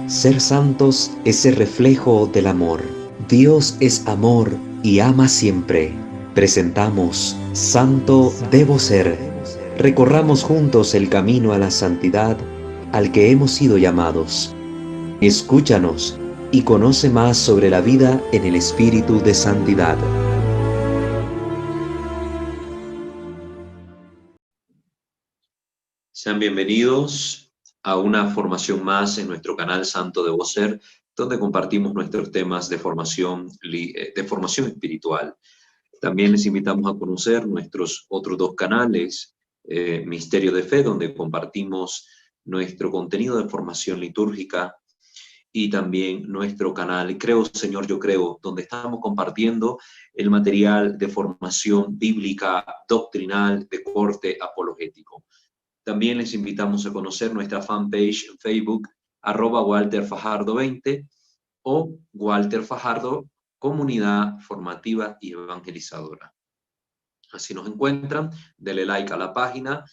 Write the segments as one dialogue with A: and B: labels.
A: Ser santos es ser reflejo del amor. Dios es amor y ama siempre. Presentamos Santo Debo Ser. Recorramos juntos el camino a la santidad al que hemos sido llamados. Escúchanos y conoce más sobre la vida en el espíritu de santidad. Sean bienvenidos a una formación más en nuestro canal Santo Debo Ser, donde compartimos nuestros temas de formación espiritual. También les invitamos a conocer nuestros otros dos canales, Misterio de Fe, donde compartimos nuestro contenido de formación litúrgica, y también nuestro canal Creo, Señor, Yo Creo, donde estamos compartiendo el material de formación bíblica, doctrinal, de corte apologético. También les invitamos a conocer nuestra fanpage en Facebook, @WalterFajardo20 o Walter Fajardo, Comunidad Formativa y Evangelizadora. Así nos encuentran, dele like a la página,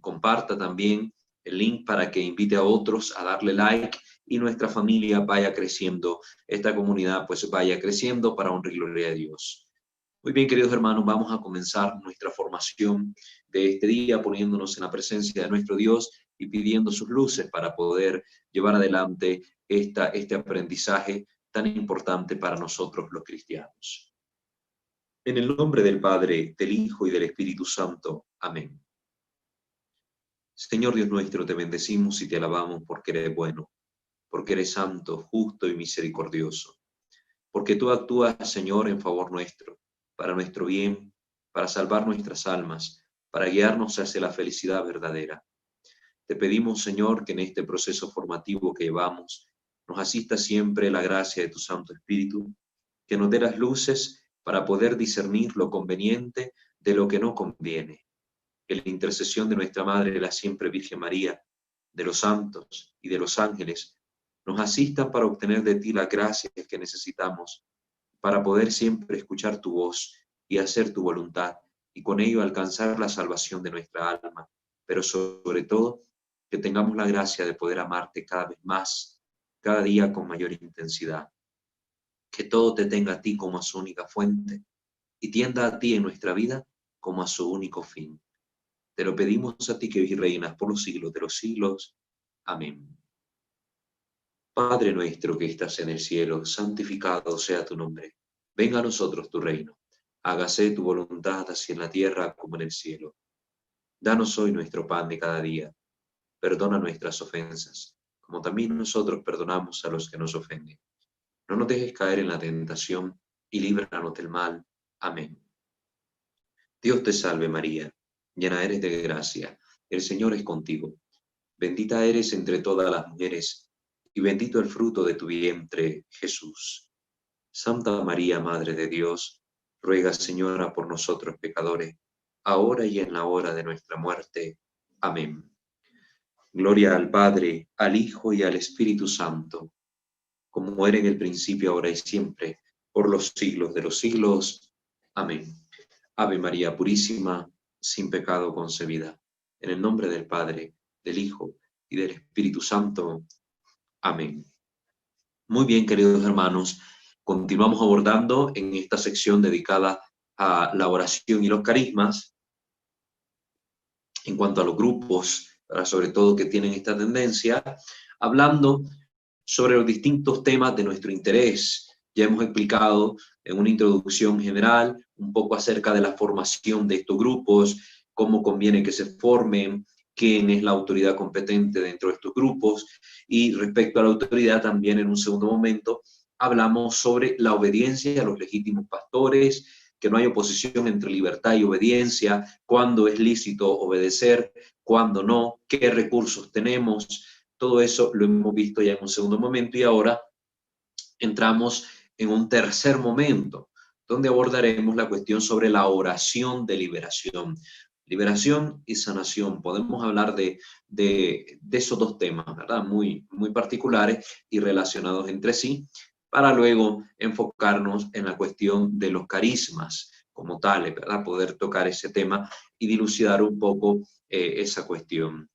A: comparta también el link para que invite a otros a darle like y nuestra familia vaya creciendo, esta comunidad pues vaya creciendo para honra y gloria de Dios. Muy bien, queridos hermanos, vamos a comenzar nuestra formación de este día poniéndonos en la presencia de nuestro Dios y pidiendo sus luces para poder llevar adelante este aprendizaje tan importante para nosotros los cristianos. En el nombre del Padre, del Hijo y del Espíritu Santo. Amén. Señor Dios nuestro, te bendecimos y te alabamos porque eres bueno, porque eres santo, justo y misericordioso. Porque tú actúas, Señor, en favor nuestro, para nuestro bien, para salvar nuestras almas, para guiarnos hacia la felicidad verdadera. Te pedimos, Señor, que en este proceso formativo que llevamos, nos asista siempre la gracia de tu Santo Espíritu, que nos dé las luces para poder discernir lo conveniente de lo que no conviene. Que la intercesión de nuestra Madre, la siempre Virgen María, de los santos y de los ángeles, nos asistan para obtener de ti las gracias que necesitamos, para poder siempre escuchar tu voz y hacer tu voluntad, y con ello alcanzar la salvación de nuestra alma, pero sobre todo, que tengamos la gracia de poder amarte cada vez más, cada día con mayor intensidad. Que todo te tenga a ti como a su única fuente y tienda a ti en nuestra vida como a su único fin. Te lo pedimos a ti que vives y reinas por los siglos de los siglos. Amén. Padre nuestro que estás en el cielo, santificado sea tu nombre. Venga a nosotros tu reino. Hágase tu voluntad así en la tierra como en el cielo. Danos hoy nuestro pan de cada día. Perdona nuestras ofensas, como también nosotros perdonamos a los que nos ofenden. No nos dejes caer en la tentación y líbranos del mal. Amén. Dios te salve María, llena eres de gracia, el Señor es contigo. Bendita eres entre todas las mujeres, y bendito el fruto de tu vientre, Jesús. Santa María, Madre de Dios, ruega, Señora, por nosotros pecadores, ahora y en la hora de nuestra muerte. Amén. Gloria al Padre, al Hijo y al Espíritu Santo, como era en el principio, ahora y siempre, por los siglos de los siglos. Amén. Ave María Purísima, sin pecado concebida. En el nombre del Padre, del Hijo y del Espíritu Santo. Amén. Muy bien, queridos hermanos, continuamos abordando en esta sección dedicada a la oración y los carismas, en cuanto a los grupos, sobre todo que tienen esta tendencia, hablando sobre los distintos temas de nuestro interés. Ya hemos explicado en una introducción general un poco acerca de la formación de estos grupos, cómo conviene que se formen, quién es la autoridad competente dentro de estos grupos, y respecto a la autoridad también en un segundo momento hablamos sobre la obediencia a los legítimos pastores, que no hay oposición entre libertad y obediencia, cuándo es lícito obedecer, cuándo no, qué recursos tenemos. Todo eso lo hemos visto ya en un segundo momento y ahora entramos en un tercer momento, donde abordaremos la cuestión sobre la oración de liberación. Liberación y sanación. Podemos hablar de esos dos temas, ¿verdad? Muy particulares y relacionados entre sí, para luego enfocarnos en la cuestión de los carismas como tales, ¿verdad? Poder tocar ese tema y dilucidar un poco esa cuestión.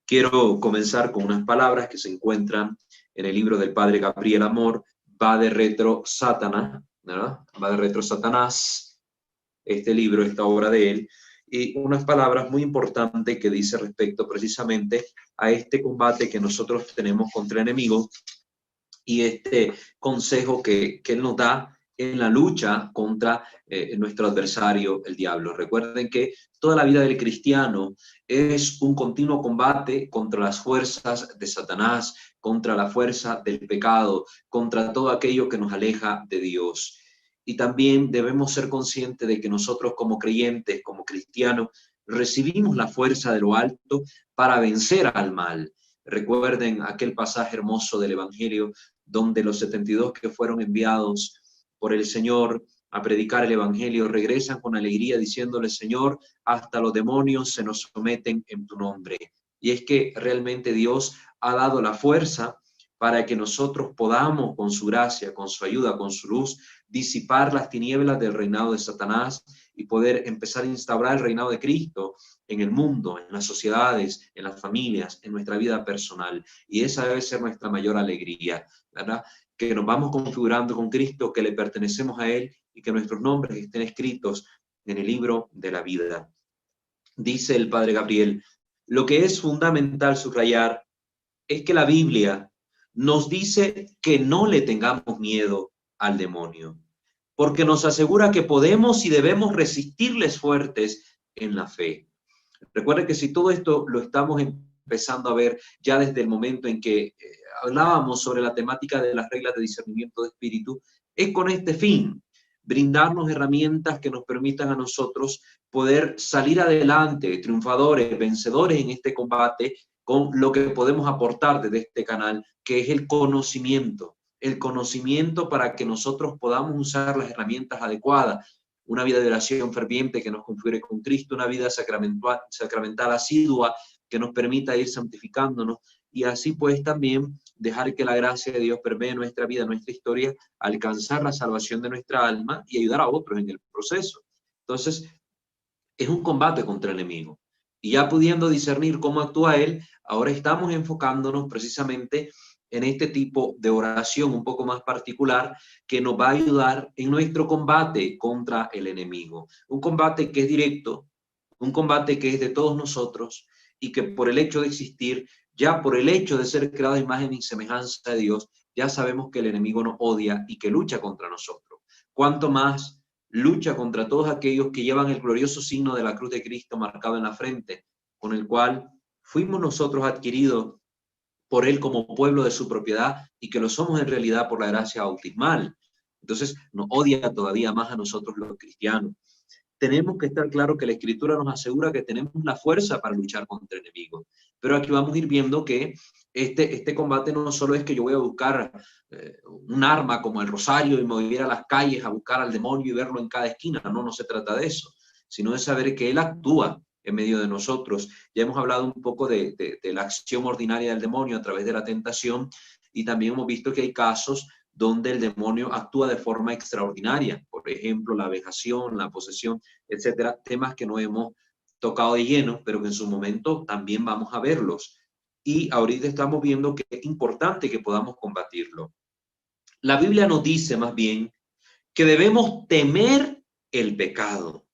A: Quiero comenzar con unas palabras que se encuentran en el libro del padre Gabriel Amor, Vade retro Satana, ¿verdad? Vade retro Satanás, este libro, esta obra de él, y unas palabras muy importantes que dice respecto precisamente a este combate que nosotros tenemos contra el enemigo y este consejo que él nos da en la lucha contra nuestro adversario, el diablo. Recuerden que toda la vida del cristiano es un continuo combate contra las fuerzas de Satanás, contra la fuerza del pecado, contra todo aquello que nos aleja de Dios. Y también debemos ser conscientes de que nosotros como creyentes, como cristianos, recibimos la fuerza de lo alto para vencer al mal. Recuerden aquel pasaje hermoso del Evangelio donde los 72 que fueron enviados por el Señor a predicar el Evangelio regresan con alegría diciéndole: Señor, hasta los demonios se nos someten en tu nombre. Y es que realmente Dios ha dado la fuerza para que nosotros podamos, con su gracia, con su ayuda, con su luz, disipar las tinieblas del reinado de Satanás y poder empezar a instaurar el reinado de Cristo en el mundo, en las sociedades, en las familias, en nuestra vida personal. Y esa debe ser nuestra mayor alegría, ¿verdad? Que nos vamos configurando con Cristo, que le pertenecemos a Él y que nuestros nombres estén escritos en el libro de la vida. Dice el padre Gabriel: lo que es fundamental subrayar es que la Biblia nos dice que no le tengamos miedo al demonio, porque nos asegura que podemos y debemos resistirles fuertes en la fe. Recuerden que si todo esto lo estamos empezando a ver ya desde el momento en que hablábamos sobre la temática de las reglas de discernimiento de espíritu, es con este fin: brindarnos herramientas que nos permitan a nosotros poder salir adelante, triunfadores, vencedores en este combate, con lo que podemos aportar desde este canal, que es el conocimiento para que nosotros podamos usar las herramientas adecuadas, una vida de oración ferviente que nos configure con Cristo, una vida sacramental asidua que nos permita ir santificándonos y así pues también dejar que la gracia de Dios permee nuestra vida, nuestra historia, alcanzar la salvación de nuestra alma y ayudar a otros en el proceso. Entonces, es un combate contra el enemigo. Y ya pudiendo discernir cómo actúa él, ahora estamos enfocándonos precisamente en este tipo de oración un poco más particular que nos va a ayudar en nuestro combate contra el enemigo. Un combate que es directo, un combate que es de todos nosotros y que por el hecho de existir, ya por el hecho de ser creado a imagen y semejanza de Dios, ya sabemos que el enemigo nos odia y que lucha contra nosotros. Cuanto más lucha contra todos aquellos que llevan el glorioso signo de la cruz de Cristo marcado en la frente, con el cual fuimos nosotros adquiridos por Él como pueblo de su propiedad y que lo somos en realidad por la gracia bautismal. Entonces nos odia todavía más a nosotros los cristianos. Tenemos que estar claro que la Escritura nos asegura que tenemos la fuerza para luchar contra enemigos. Pero aquí vamos a ir viendo que este combate no solo es que yo voy a buscar un arma como el rosario y me voy a ir a las calles a buscar al demonio y verlo en cada esquina. No se trata de eso, sino de saber que Él actúa en medio de nosotros. Ya hemos hablado un poco de la acción ordinaria del demonio a través de la tentación y también hemos visto que hay casos donde el demonio actúa de forma extraordinaria, por ejemplo, la vejación, la posesión, etcétera, temas que no hemos tocado de lleno, pero que en su momento también vamos a verlos. Y ahorita estamos viendo que es importante que podamos combatirlo. La Biblia nos dice más bien que debemos temer el pecado,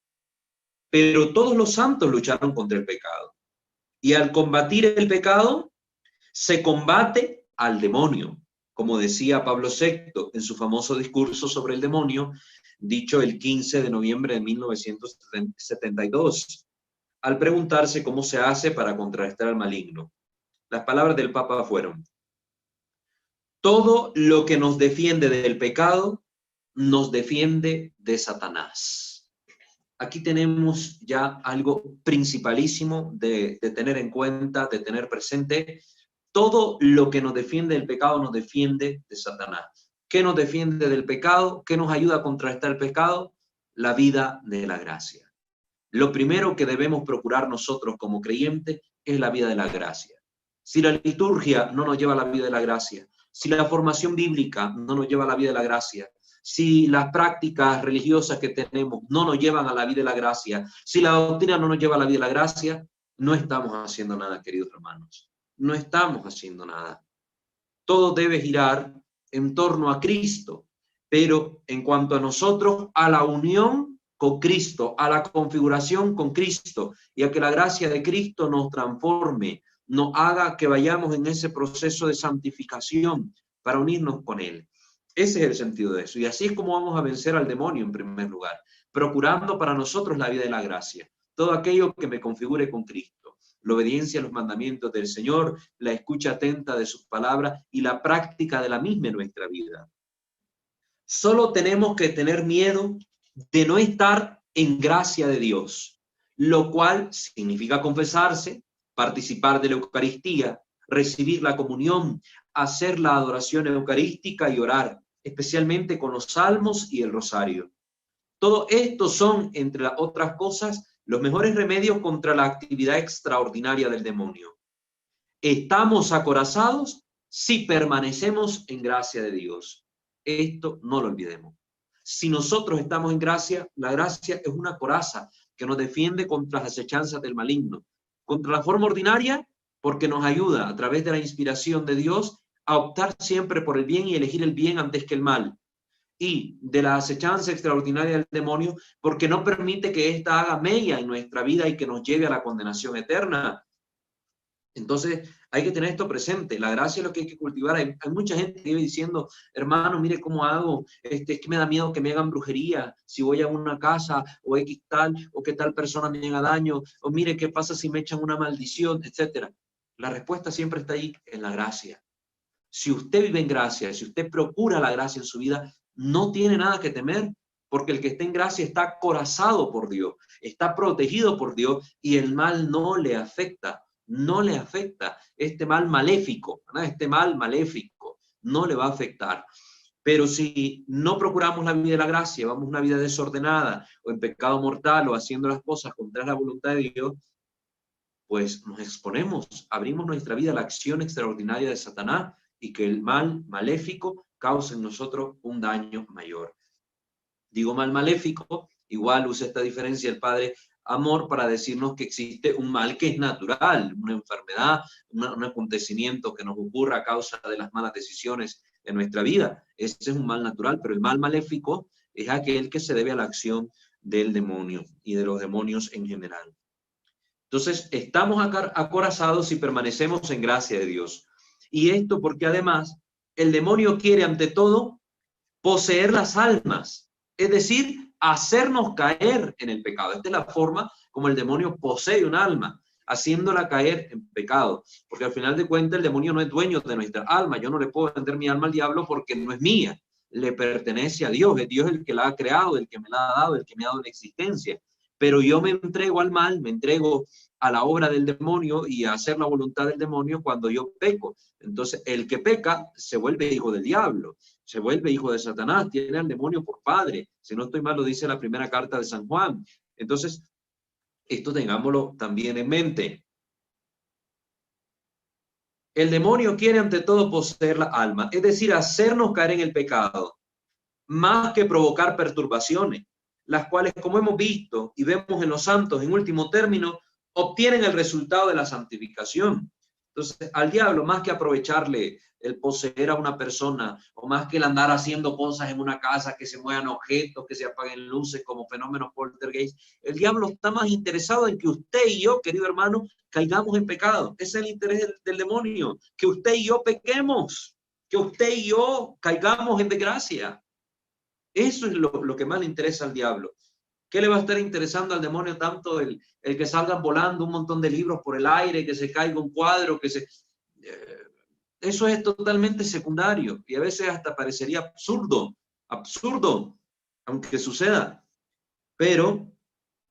A: pero todos los santos lucharon contra el pecado. Y al combatir el pecado, se combate al demonio, como decía Pablo VI en su famoso discurso sobre el demonio, dicho el 15 de noviembre de 1972, al preguntarse cómo se hace para contrarrestar al maligno. Las palabras del Papa fueron: todo lo que nos defiende del pecado, nos defiende de Satanás. Aquí tenemos ya algo principalísimo de tener en cuenta, de tener presente. Todo lo que nos defiende del pecado nos defiende de Satanás. ¿Qué nos defiende del pecado? ¿Qué nos ayuda a contrarrestar el pecado? La vida de la gracia. Lo primero que debemos procurar nosotros como creyentes es la vida de la gracia. Si la liturgia no nos lleva a la vida de la gracia, si la formación bíblica no nos lleva a la vida de la gracia, si las prácticas religiosas que tenemos no nos llevan a la vida de la gracia, si la doctrina no nos lleva a la vida de la gracia, no estamos haciendo nada, queridos hermanos. No estamos haciendo nada. Todo debe girar en torno a Cristo, pero en cuanto a nosotros, a la unión con Cristo, a la configuración con Cristo y a que la gracia de Cristo nos transforme, nos haga que vayamos en ese proceso de santificación para unirnos con Él. Ese es el sentido de eso. Y así es como vamos a vencer al demonio en primer lugar, procurando para nosotros la vida de la gracia. Todo aquello que me configure con Cristo. La obediencia a los mandamientos del Señor, la escucha atenta de sus palabras y la práctica de la misma en nuestra vida. Solo tenemos que tener miedo de no estar en gracia de Dios, lo cual significa confesarse, participar de la Eucaristía, recibir la comunión, hacer la adoración eucarística y orar, especialmente con los salmos y el rosario. Todo esto son, entre otras cosas, los mejores remedios contra la actividad extraordinaria del demonio. Estamos acorazados si permanecemos en gracia de Dios. Esto no lo olvidemos. Si nosotros estamos en gracia, la gracia es una coraza que nos defiende contra las acechanzas del maligno. Contra la forma ordinaria, porque nos ayuda a través de la inspiración de Dios a optar siempre por el bien y elegir el bien antes que el mal. Y de la acechanza extraordinaria del demonio, porque no permite que ésta haga mella en nuestra vida y que nos lleve a la condenación eterna. Entonces, hay que tener esto presente. La gracia es lo que hay que cultivar. Hay mucha gente que vive diciendo, hermano, mire cómo hago. Es que me da miedo que me hagan brujería. Si voy a una casa o X tal, o que tal persona me haga daño. O mire qué pasa si me echan una maldición, etcétera. La respuesta siempre está ahí, en la gracia. Si usted vive en gracia, si usted procura la gracia en su vida, no tiene nada que temer, porque el que está en gracia está acorazado por Dios, está protegido por Dios y el mal no le afecta. No le afecta este mal maléfico, ¿verdad? Este mal maléfico no le va a afectar. Pero si no procuramos la vida de la gracia, vamos a una vida desordenada o en pecado mortal o haciendo las cosas contra la voluntad de Dios, pues nos exponemos, abrimos nuestra vida a la acción extraordinaria de Satanás y que el mal maléfico cause en nosotros un daño mayor. Digo mal maléfico, igual usa esta diferencia el Padre Amor para decirnos que existe un mal que es natural, una enfermedad, un acontecimiento que nos ocurra a causa de las malas decisiones en nuestra vida. Ese es un mal natural, pero el mal maléfico es aquel que se debe a la acción del demonio y de los demonios en general. Entonces, estamos acorazados si permanecemos en gracia de Dios. Y esto porque además el demonio quiere ante todo poseer las almas, es decir, hacernos caer en el pecado. Esta es la forma como el demonio posee un alma, haciéndola caer en pecado. Porque al final de cuentas el demonio no es dueño de nuestra alma. Yo no le puedo vender mi alma al diablo porque no es mía. Le pertenece a Dios. Es Dios el que la ha creado, el que me la ha dado, el que me ha dado la existencia. Pero yo me entrego al mal, me entrego a la obra del demonio y a hacer la voluntad del demonio cuando yo peco. Entonces, el que peca se vuelve hijo del diablo, se vuelve hijo de Satanás, tiene al demonio por padre. Si no estoy mal, lo dice la primera carta de San Juan. Entonces, esto tengámoslo también en mente. El demonio quiere ante todo poseer la alma, es decir, hacernos caer en el pecado, más que provocar perturbaciones, las cuales, como hemos visto y vemos en los santos, en último término, obtienen el resultado de la santificación. Entonces, al diablo, más que aprovecharle el poseer a una persona, o más que el andar haciendo cosas en una casa, que se muevan objetos, que se apaguen luces como fenómenos poltergeist, el diablo está más interesado en que usted y yo, querido hermano, caigamos en pecado. Ese es el interés del demonio, que usted y yo pequemos, que usted y yo caigamos en desgracia. Eso es lo que más le interesa al diablo. ¿Qué le va a estar interesando al demonio tanto el que salgan volando un montón de libros por el aire, que se caiga un cuadro, eso es totalmente secundario y a veces hasta parecería absurdo, aunque suceda. Pero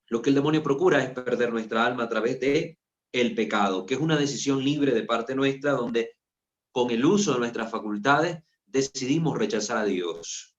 A: lo que el demonio procura es perder nuestra alma a través de el pecado, que es una decisión libre de parte nuestra, donde con el uso de nuestras facultades decidimos rechazar a Dios.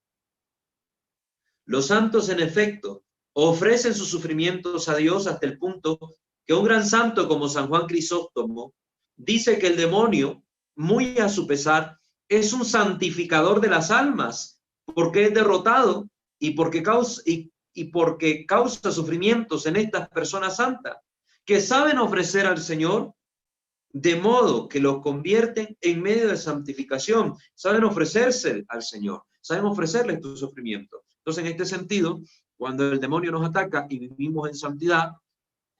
A: Los santos, en efecto, ofrecen sus sufrimientos a Dios hasta el punto que un gran santo como San Juan Crisóstomo dice que el demonio, muy a su pesar, es un santificador de las almas, porque es derrotado y porque causa sufrimientos en estas personas santas, que saben ofrecer al Señor, de modo que los convierten en medio de santificación. Saben ofrecerse al Señor, saben ofrecerle tu sufrimiento. Entonces, en este sentido, cuando el demonio nos ataca y vivimos en santidad,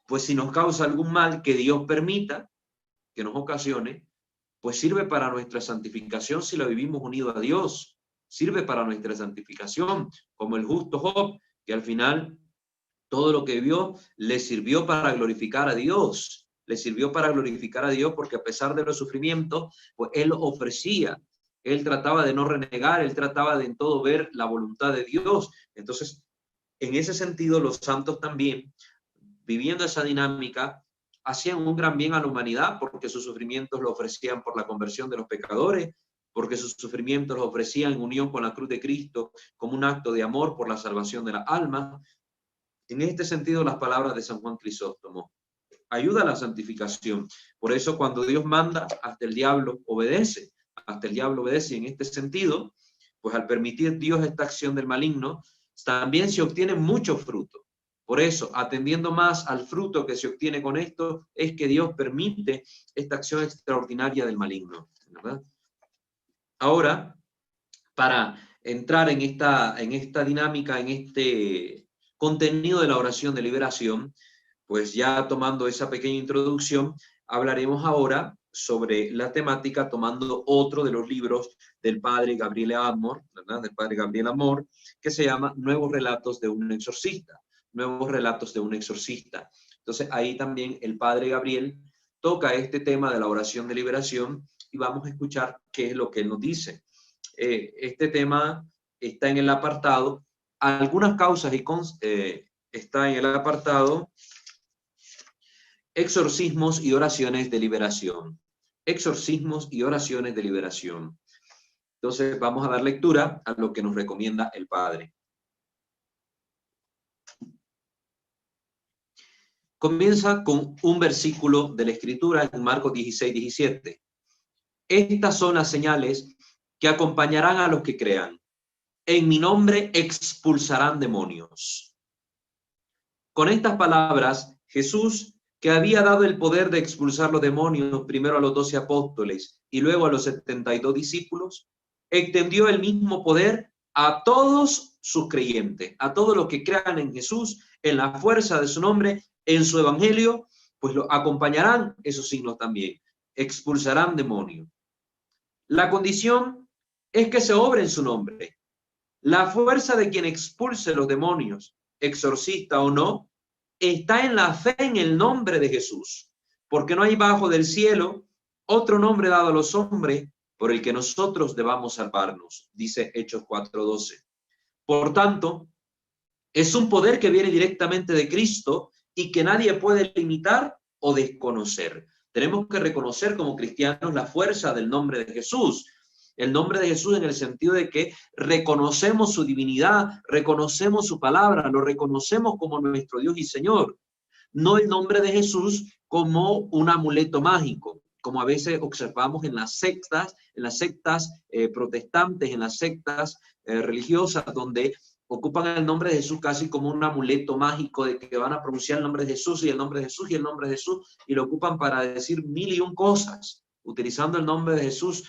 A: pues si nos causa algún mal que Dios permita, que nos ocasione, pues sirve para nuestra santificación si lo vivimos unido a Dios. Sirve para nuestra santificación, como el justo Job, que al final todo lo que vio le sirvió para glorificar a Dios. Le sirvió para glorificar a Dios porque a pesar de los sufrimientos, pues él ofrecía. Él trataba de no renegar, él trataba de en todo ver la voluntad de Dios. Entonces, en ese sentido, los santos también, viviendo esa dinámica, hacían un gran bien a la humanidad porque sus sufrimientos lo ofrecían por la conversión de los pecadores, porque sus sufrimientos lo ofrecían en unión con la cruz de Cristo como un acto de amor por la salvación de la alma. En este sentido, las palabras de San Juan Crisóstomo ayuda a la santificación. Por eso, cuando Dios manda, hasta el diablo obedece. Hasta el diablo obedece. Y en este sentido, pues al permitir Dios esta acción del maligno, también se obtiene mucho fruto. Por eso, atendiendo más al fruto que se obtiene con esto, es que Dios permite esta acción extraordinaria del maligno, ¿verdad? Ahora, para entrar en esta dinámica, en este contenido de la oración de liberación, pues ya tomando esa pequeña introducción, hablaremos ahora sobre la temática tomando otro de los libros del padre Gabriel Amor, ¿verdad? Del padre Gabriel Amor, que se llama Nuevos Relatos de un Exorcista. Nuevos Relatos de un Exorcista. Entonces ahí también el padre Gabriel toca este tema de la oración de liberación y vamos a escuchar qué es lo que él nos dice. Este tema está en el apartado, algunas causas está en el apartado exorcismos y oraciones de liberación. Exorcismos y oraciones de liberación. Entonces vamos a dar lectura a lo que nos recomienda el Padre. Comienza con un versículo de la Escritura en Marcos 16, 17. Estas son las señales que acompañarán a los que crean. En mi nombre expulsarán demonios. Con estas palabras, Jesús, que había dado el poder de expulsar los demonios primero a los 12 apóstoles y luego a los 72 discípulos, extendió el mismo poder a todos sus creyentes, a todos los que crean en Jesús, en la fuerza de su nombre, en su evangelio, pues lo acompañarán esos signos también, expulsarán demonios. La condición es que se obre en su nombre. La fuerza de quien expulse los demonios, exorcista o no, está en la fe en el nombre de Jesús, porque no hay bajo del cielo otro nombre dado a los hombres por el que nosotros debamos salvarnos, dice Hechos 4:12. Por tanto, es un poder que viene directamente de Cristo y que nadie puede limitar o desconocer. Tenemos que reconocer como cristianos la fuerza del nombre de Jesús. El nombre de Jesús en el sentido de que reconocemos su divinidad, reconocemos su palabra, lo reconocemos como nuestro Dios y Señor. No el nombre de Jesús como un amuleto mágico, como a veces observamos en las sectas protestantes, en las sectas religiosas, donde ocupan el nombre de Jesús casi como un amuleto mágico de que van a pronunciar el nombre de Jesús y el nombre de Jesús y el nombre de Jesús, y lo ocupan para decir 1001 cosas, utilizando el nombre de Jesús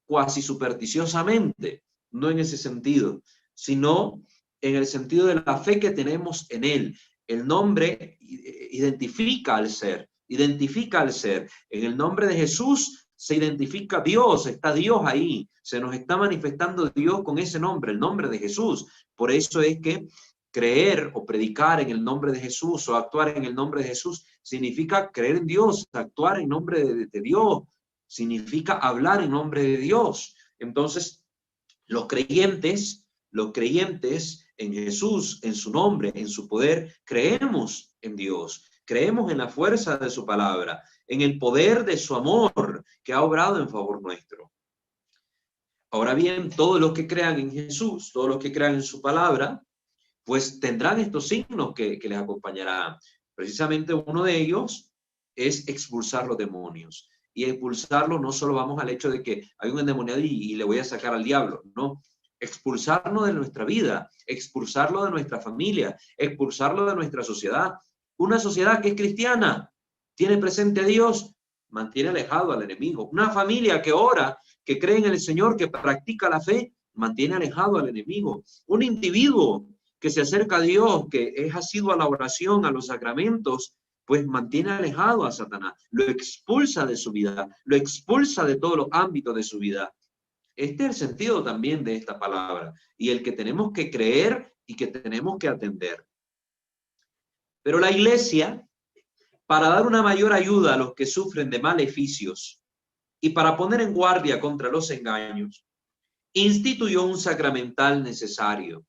A: cuasi supersticiosamente, no en ese sentido, sino en el sentido de la fe que tenemos en Él. El nombre identifica al ser, identifica al ser. En el nombre de Jesús se identifica Dios, está Dios ahí, se nos está manifestando Dios con ese nombre, el nombre de Jesús. Por eso es que creer o predicar en el nombre de Jesús o actuar en el nombre de Jesús significa creer en Dios, actuar en nombre de Dios, significa hablar en nombre de Dios. Entonces, los creyentes en Jesús, en su nombre, en su poder, creemos en Dios, creemos en la fuerza de su palabra, en el poder de su amor que ha obrado en favor nuestro. Ahora bien, todos los que crean en Jesús, todos los que crean en su palabra, pues tendrán estos signos que les acompañarán. Precisamente uno de ellos es expulsar los demonios. Y expulsarlo no solo vamos al hecho de que hay un endemoniado y le voy a sacar al diablo, no. Expulsarlo de nuestra vida, expulsarlo de nuestra familia, expulsarlo de nuestra sociedad. Una sociedad que es cristiana, tiene presente a Dios, mantiene alejado al enemigo. Una familia que ora, que cree en el Señor, que practica la fe, mantiene alejado al enemigo. Un individuo que se acerca a Dios, que es asiduo a la oración, a los sacramentos, pues mantiene alejado a Satanás, lo expulsa de su vida, lo expulsa de todos los ámbitos de su vida. Este es el sentido también de esta palabra y el que tenemos que creer y que tenemos que atender. Pero la Iglesia, para dar una mayor ayuda a los que sufren de maleficios y para poner en guardia contra los engaños, instituyó un sacramental necesario,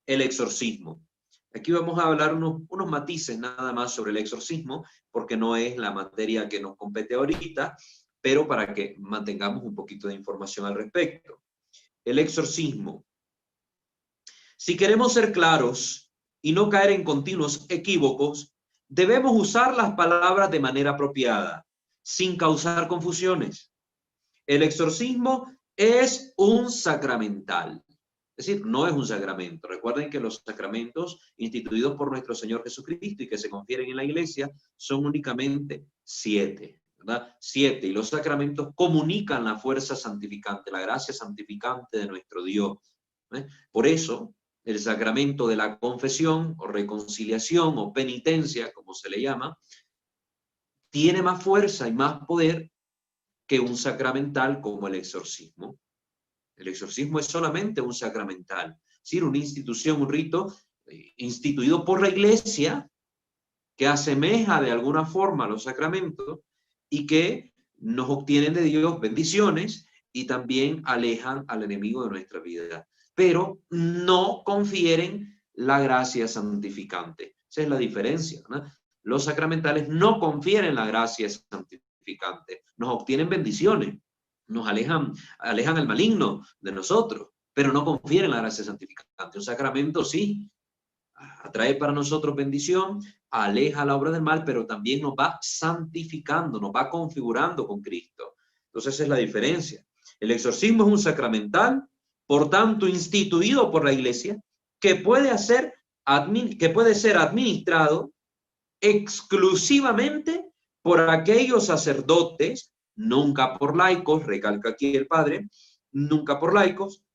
A: el exorcismo. Aquí vamos a hablar unos matices nada más sobre el exorcismo, porque no es la materia que nos compete ahorita, pero para que mantengamos un poquito de información al respecto. El exorcismo. Si queremos ser claros y no caer en continuos equívocos, debemos usar las palabras de manera apropiada, sin causar confusiones. El exorcismo es un sacramental. Es decir, no es un sacramento. Recuerden que los sacramentos instituidos por nuestro Señor Jesucristo y que se confieren en la Iglesia son únicamente 7, ¿verdad? 7. Y los sacramentos comunican la fuerza santificante, la gracia santificante de nuestro Dios. Por eso, el sacramento de la confesión o reconciliación o penitencia, como se le llama, tiene más fuerza y más poder que un sacramental como el exorcismo. El exorcismo es solamente un sacramental, es decir, una institución, un rito instituido por la Iglesia que asemeja de alguna forma a los sacramentos y que nos obtienen de Dios bendiciones y también alejan al enemigo de nuestra vida, pero no confieren la gracia santificante. Esa es la diferencia, ¿no? Los sacramentales no confieren la gracia santificante, nos obtienen bendiciones, nos alejan al maligno de nosotros, pero no confieren la gracia santificante. Un sacramento sí, atrae para nosotros bendición, aleja la obra del mal, pero también nos va santificando, nos va configurando con Cristo. Entonces esa es la diferencia. El exorcismo es un sacramental, por tanto instituido por la Iglesia, que puede ser administrado exclusivamente por aquellos sacerdotes, nunca por laicos, recalca aquí el padre, nunca por laicos,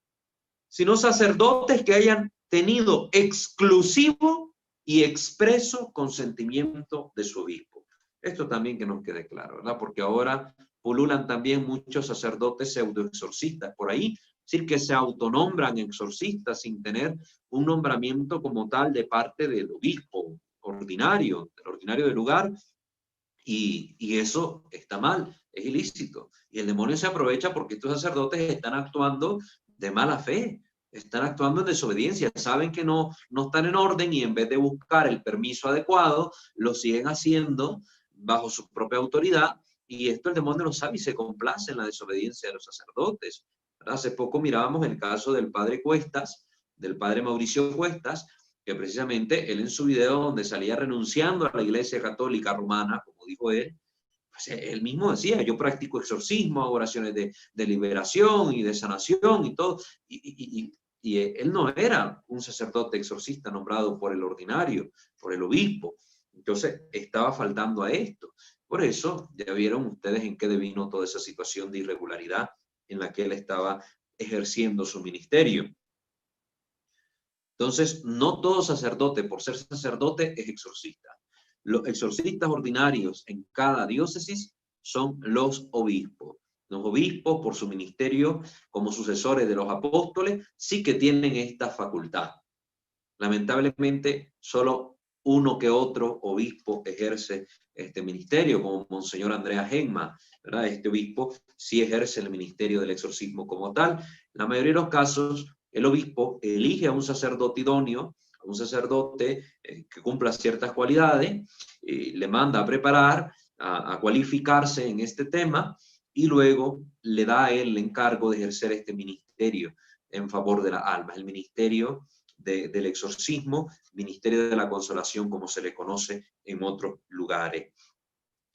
A: sino sacerdotes que hayan tenido exclusivo y expreso consentimiento de su obispo. Esto también que nos quede claro, ¿verdad? Porque ahora pululan también muchos sacerdotes pseudoexorcistas por ahí, es decir, que se autonombran exorcistas sin tener un nombramiento como tal de parte del obispo ordinario, del ordinario del lugar, y eso está mal, es ilícito. Y el demonio se aprovecha porque estos sacerdotes están actuando de mala fe, están actuando en desobediencia, saben que no están en orden y en vez de buscar el permiso adecuado, lo siguen haciendo bajo su propia autoridad, y esto el demonio lo sabe y se complace en la desobediencia de los sacerdotes. Hace poco mirábamos el caso del padre Cuestas, del padre Mauricio Cuestas, que precisamente él en su video donde salía renunciando a la Iglesia Católica Romana, como dijo él, pues él mismo decía, yo practico exorcismo, oraciones de liberación y de sanación y todo, y él no era un sacerdote exorcista nombrado por el ordinario, por el obispo. Entonces estaba faltando a esto. Por eso ya vieron ustedes en qué devino toda esa situación de irregularidad en la que él estaba ejerciendo su ministerio. Entonces, no todo sacerdote, por ser sacerdote, es exorcista. Los exorcistas ordinarios en cada diócesis son los obispos. Los obispos, por su ministerio como sucesores de los apóstoles, sí que tienen esta facultad. Lamentablemente, solo uno que otro obispo ejerce este ministerio, como Monseñor Andrea Gemma, ¿verdad? Este obispo sí ejerce el ministerio del exorcismo como tal. En la mayoría de los casos, el obispo elige a un sacerdote idóneo, a un sacerdote que cumpla ciertas cualidades, le manda a preparar, a cualificarse en este tema, y luego le da a él el encargo de ejercer este ministerio en favor de las almas, el ministerio del exorcismo, ministerio de la consolación, como se le conoce en otros lugares.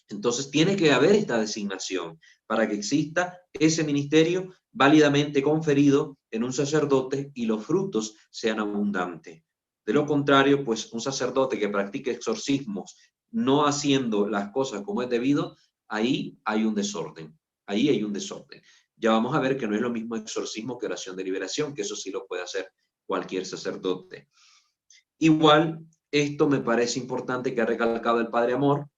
A: Entonces tiene que haber esta designación para que exista ese ministerio válidamente conferido en un sacerdote y los frutos sean abundantes. De lo contrario, pues un sacerdote que practique exorcismos no haciendo las cosas como es debido, ahí hay un desorden. Ahí hay un desorden. Ya vamos a ver que no es lo mismo exorcismo que oración de liberación, que eso sí lo puede hacer cualquier sacerdote. Igual, esto me parece importante que ha recalcado el Padre Amor.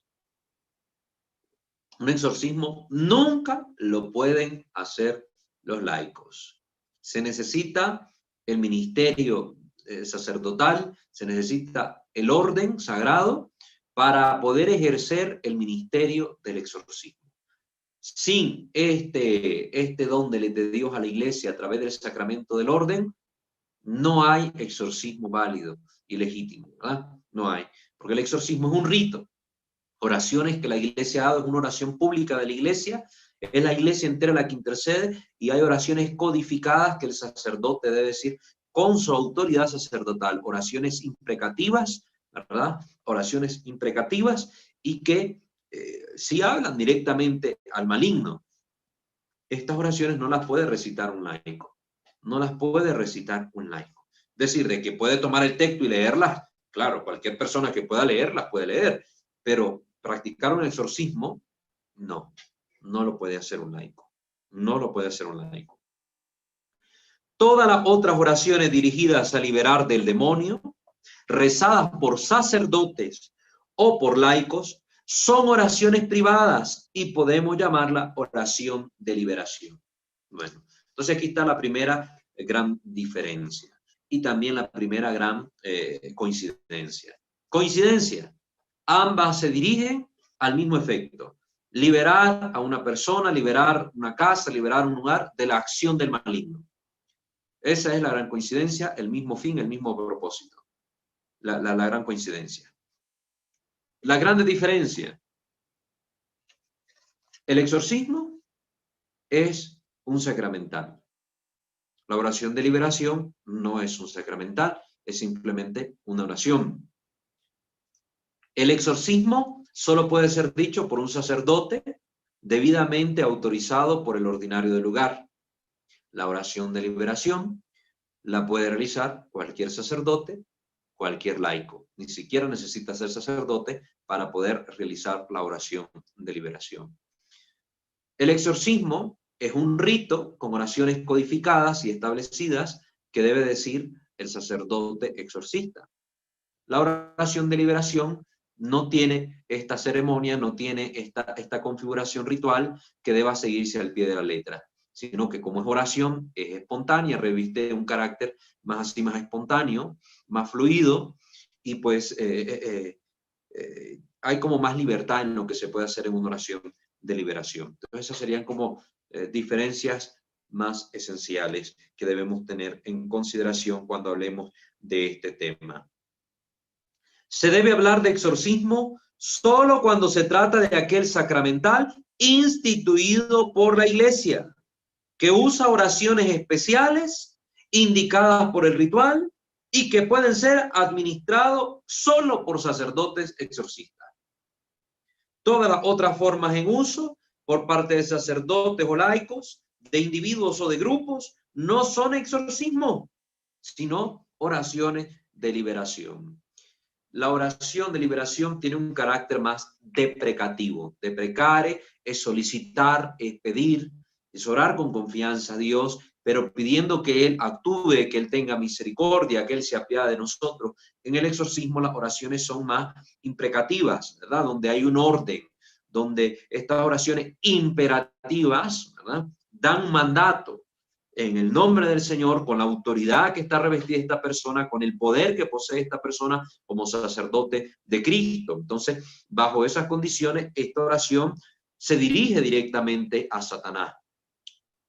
A: Un exorcismo nunca lo pueden hacer los laicos. Se necesita el ministerio sacerdotal, se necesita el orden sagrado para poder ejercer el ministerio del exorcismo. Sin este don de Dios a la iglesia a través del sacramento del orden, no hay exorcismo válido y legítimo, ¿verdad? No hay, porque el exorcismo es un rito. Oraciones que la iglesia ha dado, es una oración pública de la iglesia, es la iglesia entera la que intercede, y hay oraciones codificadas que el sacerdote debe decir con su autoridad sacerdotal, oraciones imprecativas, ¿verdad? Oraciones imprecativas y que si hablan directamente al maligno. Estas oraciones no las puede recitar un laico, no las puede recitar un laico. Es decir, de que puede tomar el texto y leerlas, claro, cualquier persona que pueda leerlas puede leer, pero practicar un exorcismo, no lo puede hacer un laico, no lo puede hacer un laico. Todas las otras oraciones dirigidas a liberar del demonio, rezadas por sacerdotes o por laicos, son oraciones privadas y podemos llamarla oración de liberación. Bueno, entonces aquí está la primera gran diferencia y también la primera gran coincidencia. Coincidencia, ambas se dirigen al mismo efecto: liberar a una persona, liberar una casa, liberar un lugar de la acción del maligno. Esa es la gran coincidencia, el mismo fin, el mismo propósito. La gran coincidencia. La grande diferencia. El exorcismo es un sacramental. La oración de liberación no es un sacramental, es simplemente una oración. El exorcismo solo puede ser dicho por un sacerdote debidamente autorizado por el ordinario del lugar. La oración de liberación la puede realizar cualquier sacerdote, cualquier laico. Ni siquiera necesita ser sacerdote para poder realizar la oración de liberación. El exorcismo es un rito con oraciones codificadas y establecidas que debe decir el sacerdote exorcista. La oración de liberación no tiene esta ceremonia, no tiene esta configuración ritual que deba seguirse al pie de la letra, sino que como es oración, es espontánea, reviste un carácter más así, más espontáneo, más fluido, y pues hay como más libertad en lo que se puede hacer en una oración de liberación. Entonces esas serían como diferencias más esenciales que debemos tener en consideración cuando hablemos de este tema. Se debe hablar de exorcismo solo cuando se trata de aquel sacramental instituido por la Iglesia, que usa oraciones especiales indicadas por el ritual y que pueden ser administrados solo por sacerdotes exorcistas. Todas las otras formas en uso por parte de sacerdotes o laicos, de individuos o de grupos, no son exorcismo, sino oraciones de liberación. La oración de liberación tiene un carácter más deprecativo. Deprecare es solicitar, es pedir, es orar con confianza a Dios, pero pidiendo que Él actúe, que Él tenga misericordia, que Él se apiade de nosotros. En el exorcismo las oraciones son más imprecativas, ¿verdad? Donde hay un orden, donde estas oraciones imperativas, ¿verdad?, dan mandato en el nombre del Señor, con la autoridad que está revestida esta persona, con el poder que posee esta persona como sacerdote de Cristo. Entonces, bajo esas condiciones, esta oración se dirige directamente a Satanás,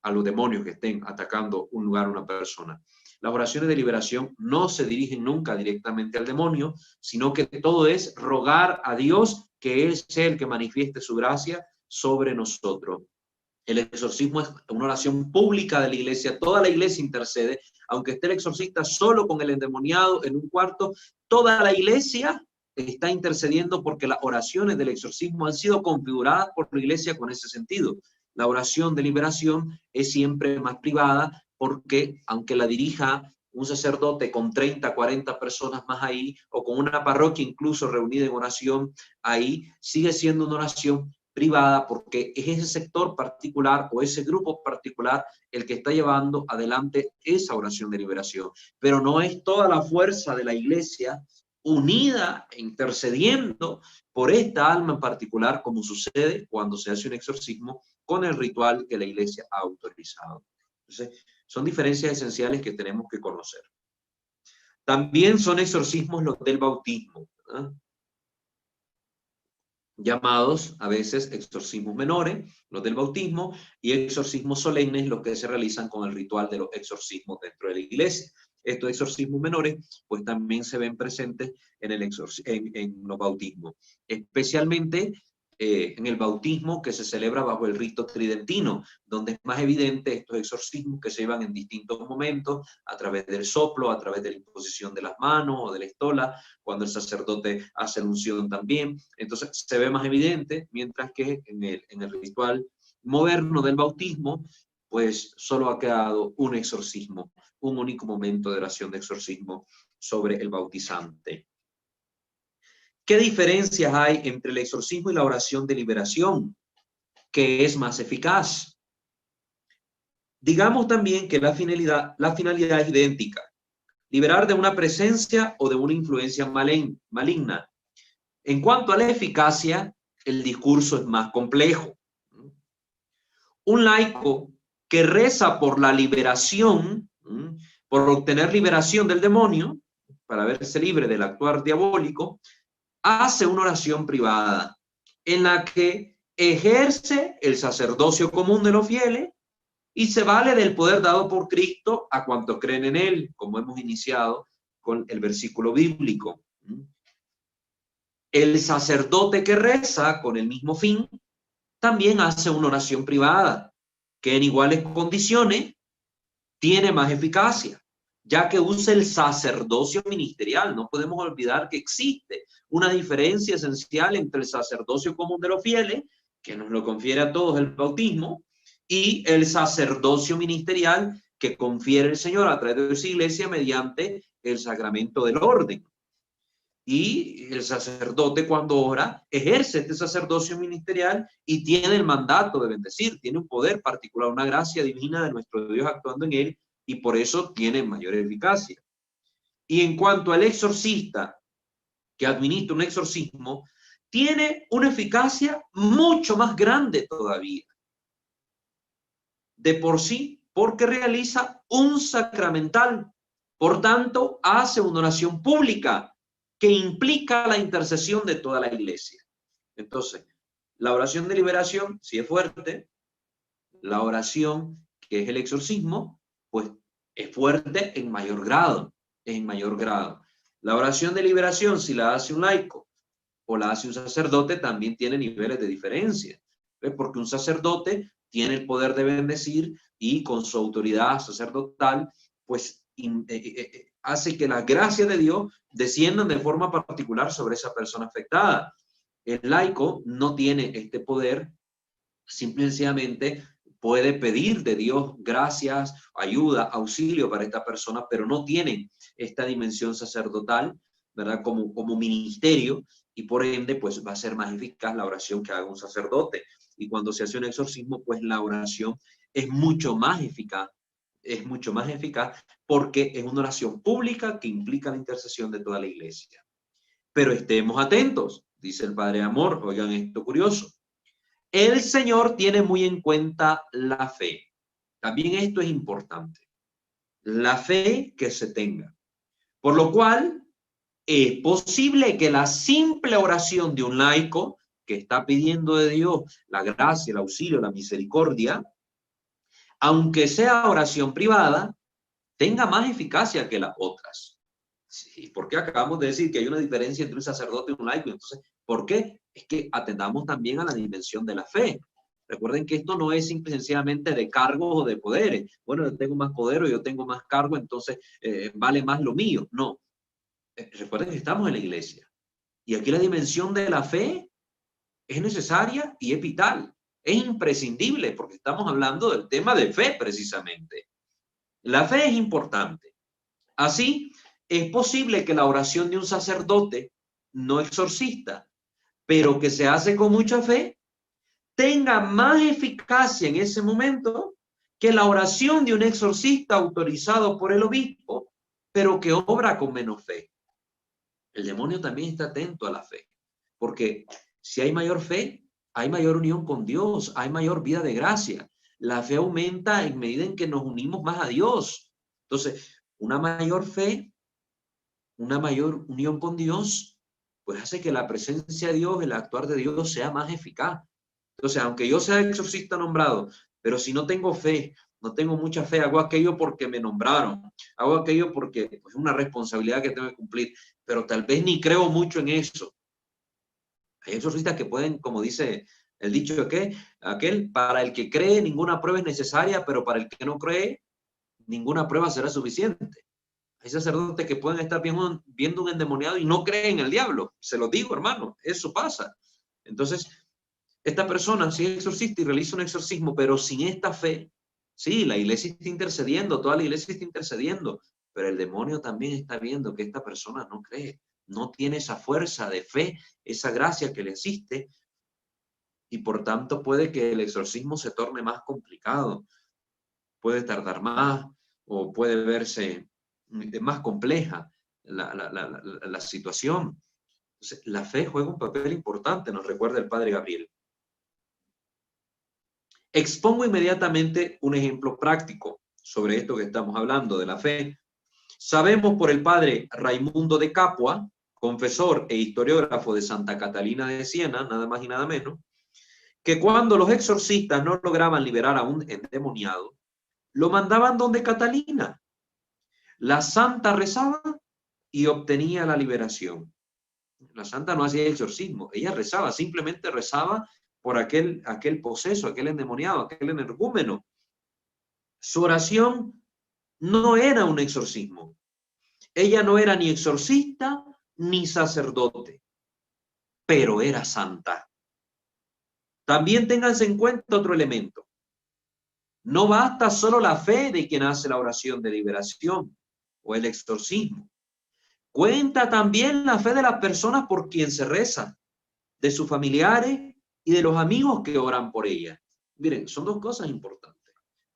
A: a los demonios que estén atacando un lugar, una persona. Las oraciones de liberación no se dirigen nunca directamente al demonio, sino que todo es rogar a Dios que Él sea el que manifieste su gracia sobre nosotros. El exorcismo es una oración pública de la iglesia, toda la iglesia intercede, aunque esté el exorcista solo con el endemoniado en un cuarto, toda la iglesia está intercediendo porque las oraciones del exorcismo han sido configuradas por la iglesia con ese sentido. La oración de liberación es siempre más privada porque, aunque la dirija un sacerdote con 30, 40 personas más ahí, o con una parroquia incluso reunida en oración ahí, sigue siendo una oración privada porque es ese sector particular o ese grupo particular el que está llevando adelante esa oración de liberación. Pero no es toda la fuerza de la iglesia unida, intercediendo por esta alma en particular, como sucede cuando se hace un exorcismo con el ritual que la iglesia ha autorizado. Entonces, son diferencias esenciales que tenemos que conocer. También son exorcismos los del bautismo, ¿verdad? Llamados a veces exorcismos menores, los del bautismo, y exorcismos solemnes, los que se realizan con el ritual de los exorcismos dentro de la iglesia. Estos exorcismos menores, pues también se ven presentes en los bautismos, especialmente en el bautismo que se celebra bajo el rito tridentino, donde es más evidente estos exorcismos que se llevan en distintos momentos, a través del soplo, a través de la imposición de las manos o de la estola, cuando el sacerdote hace la unción también. Entonces se ve más evidente, mientras que en el ritual moderno del bautismo, pues solo ha quedado un exorcismo, un único momento de oración de exorcismo sobre el bautizante. ¿Qué diferencias hay entre el exorcismo y la oración de liberación? ¿Qué es más eficaz? Digamos también que la finalidad es idéntica. Liberar de una presencia o de una influencia maligna. En cuanto a la eficacia, el discurso es más complejo. Un laico que reza por la liberación, por obtener liberación del demonio, para verse libre del actuar diabólico, hace una oración privada en la que ejerce el sacerdocio común de los fieles y se vale del poder dado por Cristo a cuantos creen en él, como hemos iniciado con el versículo bíblico. El sacerdote que reza con el mismo fin también hace una oración privada, que en iguales condiciones tiene más eficacia, ya que usa el sacerdocio ministerial. No podemos olvidar que existe una diferencia esencial entre el sacerdocio común de los fieles, que nos lo confiere a todos el bautismo, y el sacerdocio ministerial que confiere el Señor a través de su iglesia mediante el sacramento del orden. Y el sacerdote, cuando ora, ejerce este sacerdocio ministerial y tiene el mandato de bendecir, tiene un poder particular, una gracia divina de nuestro Dios actuando en él, y por eso tiene mayor eficacia. Y en cuanto al exorcista que administra un exorcismo, tiene una eficacia mucho más grande todavía, de por sí, porque realiza un sacramental. Por tanto, hace una oración pública que implica la intercesión de toda la iglesia. Entonces, la oración de liberación, si es fuerte, la oración que es el exorcismo, pues es fuerte en mayor grado, en mayor grado. La oración de liberación, si la hace un laico o la hace un sacerdote, también tiene niveles de diferencia. ¿Ves? Porque un sacerdote tiene el poder de bendecir y con su autoridad sacerdotal, pues hace que las gracias de Dios desciendan de forma particular sobre esa persona afectada. El laico no tiene este poder, simple y sencillamente puede pedir de Dios gracias, ayuda, auxilio para esta persona, pero no tiene esta dimensión sacerdotal, ¿verdad? Como ministerio, y por ende, pues va a ser más eficaz la oración que haga un sacerdote. Y cuando se hace un exorcismo, pues la oración es mucho más eficaz, porque es una oración pública que implica la intercesión de toda la iglesia. Pero estemos atentos, dice el Padre Amor, oigan esto curioso. El Señor tiene muy en cuenta la fe. También esto es importante. La fe que se tenga. Por lo cual, es posible que la simple oración de un laico que está pidiendo de Dios la gracia, el auxilio, la misericordia, aunque sea oración privada, tenga más eficacia que las otras. Sí, porque acabamos de decir que hay una diferencia entre un sacerdote y un laico. Entonces, ¿por qué? Es que atendamos también a la dimensión de la fe. Recuerden que esto no es simple y sencillamente de cargos o de poderes. Bueno, yo tengo más poder o yo tengo más cargo, entonces vale más lo mío. No. Recuerden que estamos en la iglesia. Y aquí la dimensión de la fe es necesaria y es vital. Es imprescindible porque estamos hablando del tema de fe precisamente. La fe es importante. Así, es posible que la oración de un sacerdote no exorcista, pero que se hace con mucha fe, tenga más eficacia en ese momento que la oración de un exorcista autorizado por el obispo, pero que obra con menos fe. El demonio también está atento a la fe, porque si hay mayor fe, hay mayor unión con Dios, hay mayor vida de gracia. La fe aumenta en medida en que nos unimos más a Dios. Entonces, una mayor fe, una mayor unión con Dios, pues hace que la presencia de Dios, el actuar de Dios sea más eficaz. Entonces, aunque yo sea exorcista nombrado, pero si no tengo fe, no tengo mucha fe, hago aquello porque me nombraron, hago aquello porque es pues, una responsabilidad que tengo que cumplir, pero tal vez ni creo mucho en eso. Hay exorcistas que pueden, como dice el dicho que aquel, para el que cree ninguna prueba es necesaria, pero para el que no cree ninguna prueba será suficiente. Hay sacerdotes que pueden estar viendo un endemoniado y no creen en el diablo. Se lo digo, hermano, eso pasa. Entonces, esta persona sí es exorcista y realiza un exorcismo, pero sin esta fe, sí, la iglesia está intercediendo, toda la iglesia está intercediendo, pero el demonio también está viendo que esta persona no cree, no tiene esa fuerza de fe, esa gracia que le asiste, y por tanto puede que el exorcismo se torne más complicado, puede tardar más o puede verse más compleja la situación. Entonces, la fe juega un papel importante, nos recuerda el padre Gabriel. Expongo inmediatamente un ejemplo práctico sobre esto que estamos hablando de la fe. Sabemos por el padre Raimundo de Capua, confesor e historiógrafo de Santa Catalina de Siena, nada más y nada menos, que cuando los exorcistas no lograban liberar a un endemoniado, lo mandaban donde Catalina. La santa rezaba y obtenía la liberación. La santa no hacía exorcismo, ella rezaba, simplemente rezaba por aquel poseso, aquel endemoniado, aquel energúmeno. Su oración no era un exorcismo. Ella no era ni exorcista ni sacerdote, pero era santa. También ténganse en cuenta otro elemento. No basta solo la fe de quien hace la oración de liberación o el exorcismo. Cuenta también la fe de las personas por quien se reza, de sus familiares y de los amigos que oran por ella. Miren, son dos cosas importantes.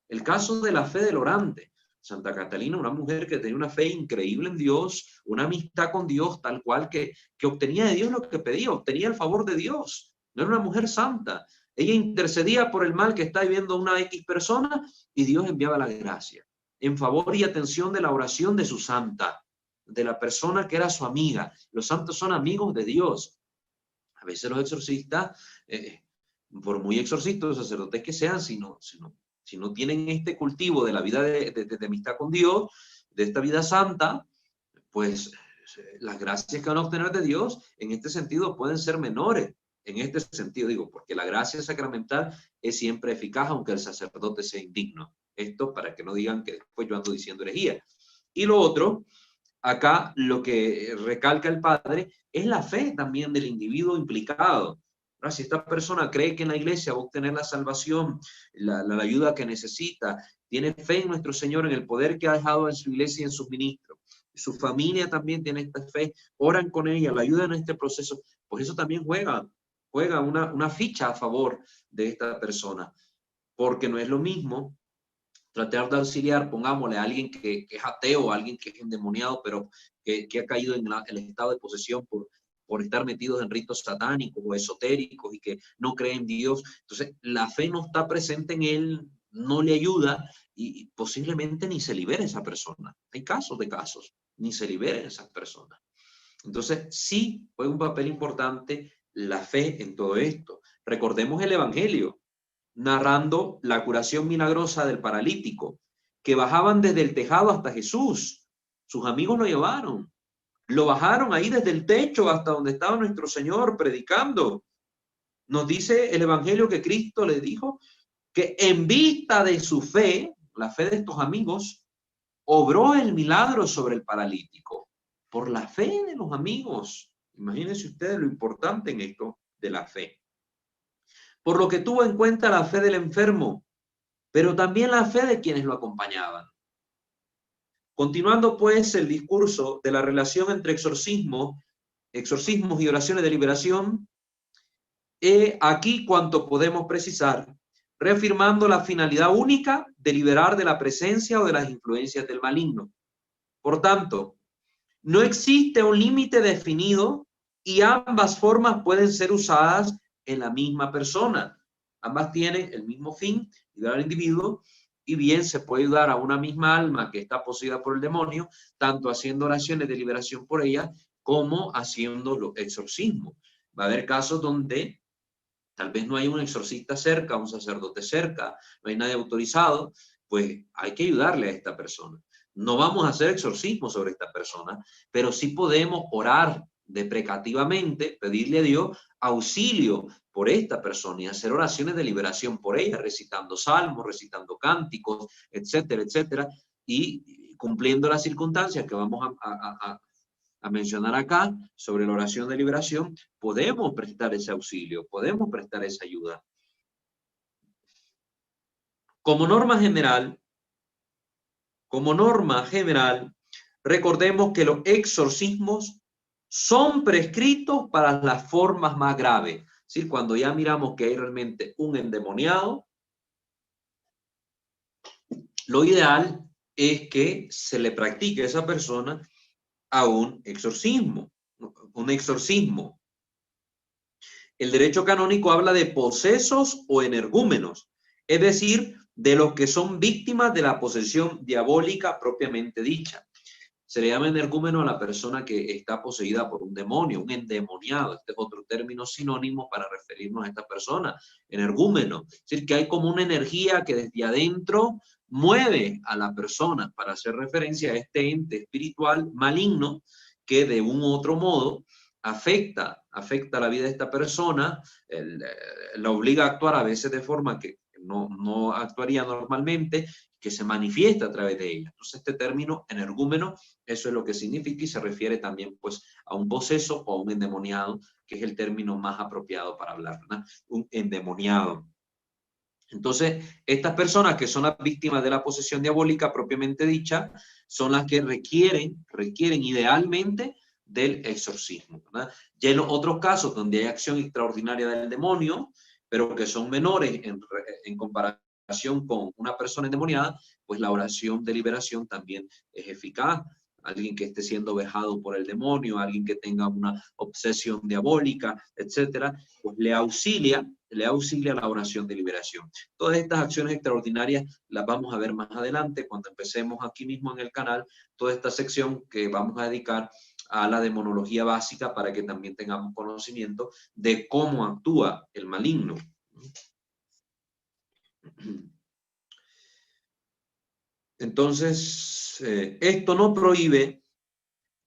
A: El caso de la fe del orante. Santa Catalina, una mujer que tenía una fe increíble en Dios, una amistad con Dios tal cual que obtenía de Dios lo que pedía, obtenía el favor de Dios. No era una mujer santa. Ella intercedía por el mal que está viviendo una X persona y Dios enviaba la gracia en favor y atención de la oración de su santa, de la persona que era su amiga. Los santos son amigos de Dios. A veces los exorcistas, por muy exorcistas, sacerdotes que sean, si no tienen este cultivo de la vida de amistad con Dios, de esta vida santa, pues las gracias que van a obtener de Dios en este sentido pueden ser menores. En este sentido digo, porque la gracia sacramental es siempre eficaz, aunque el sacerdote sea indigno. Esto para que no digan que después yo ando diciendo herejía. Y lo otro, acá lo que recalca el padre es la fe también del individuo implicado. ¿No? Si esta persona cree que en la iglesia va a obtener la salvación, la ayuda que necesita, tiene fe en nuestro Señor, en el poder que ha dejado en su iglesia y en sus ministros, su familia también tiene esta fe, oran con ella, la ayudan en este proceso, pues eso también juega una ficha a favor de esta persona, porque no es lo mismo tratar de auxiliar, pongámosle, a alguien que es ateo, a alguien que es endemoniado, pero que ha caído en el estado de posesión por estar metidos en ritos satánicos o esotéricos y que no cree en Dios. Entonces, la fe no está presente en él, no le ayuda y posiblemente ni se libere esa persona. Hay casos de casos, ni se libere esa persona. Entonces, sí juega un papel importante la fe en todo esto. Recordemos el Evangelio narrando la curación milagrosa del paralítico, que bajaban desde el tejado hasta Jesús. Sus amigos lo bajaron ahí desde el techo hasta donde estaba nuestro Señor predicando. Nos dice el Evangelio que Cristo le dijo que en vista de su fe, la fe de estos amigos, obró el milagro sobre el paralítico. Por la fe de los amigos. Imagínense ustedes lo importante en esto de la fe. Por lo que tuvo en cuenta la fe del enfermo, pero también la fe de quienes lo acompañaban. Continuando pues el discurso de la relación entre exorcismos y oraciones de liberación, aquí cuanto podemos precisar, reafirmando la finalidad única de liberar de la presencia o de las influencias del maligno. Por tanto, no existe un límite definido y ambas formas pueden ser usadas en la misma persona. Ambas tienen el mismo fin, liberar al individuo, y bien se puede ayudar a una misma alma que está poseída por el demonio, tanto haciendo oraciones de liberación por ella como haciendo los exorcismos. Va a haber casos donde tal vez no hay un exorcista cerca, un sacerdote cerca, no hay nadie autorizado, pues hay que ayudarle a esta persona. No vamos a hacer exorcismo sobre esta persona, pero sí podemos orar deprecativamente, pedirle a Dios auxilio por esta persona y hacer oraciones de liberación por ella, recitando salmos, recitando cánticos, etcétera, etcétera, y cumpliendo las circunstancias que vamos a mencionar acá sobre la oración de liberación, podemos prestar ese auxilio, podemos prestar esa ayuda. Como norma general, recordemos que los exorcismos son prescritos para las formas más graves. Es decir, cuando ya miramos que hay realmente un endemoniado, lo ideal es que se le practique a esa persona a un exorcismo. El derecho canónico habla de posesos o energúmenos, es decir, de los que son víctimas de la posesión diabólica propiamente dicha. Se le llama energúmeno a la persona que está poseída por un demonio, un endemoniado. Este es otro término sinónimo para referirnos a esta persona, energúmeno. Es decir, que hay como una energía que desde adentro mueve a la persona, para hacer referencia a este ente espiritual maligno que de un u otro modo afecta la vida de esta persona, la obliga a actuar a veces de forma que no actuaría normalmente, que se manifiesta a través de ella. Entonces, este término energúmeno, eso es lo que significa y se refiere también pues a un poseso o a un endemoniado, que es el término más apropiado para hablar, ¿verdad? Un endemoniado. Entonces, estas personas que son las víctimas de la posesión diabólica propiamente dicha, son las que requieren idealmente del exorcismo, ¿verdad? Ya en los otros casos donde hay acción extraordinaria del demonio, pero que son menores en comparación con una persona endemoniada, pues la oración de liberación también es eficaz. Alguien que esté siendo vejado por el demonio, alguien que tenga una obsesión diabólica, etcétera, pues le auxilia la oración de liberación. Todas estas acciones extraordinarias las vamos a ver más adelante cuando empecemos aquí mismo en el canal, toda esta sección que vamos a dedicar a la demonología básica para que también tengamos conocimiento de cómo actúa el maligno. Entonces, esto no prohíbe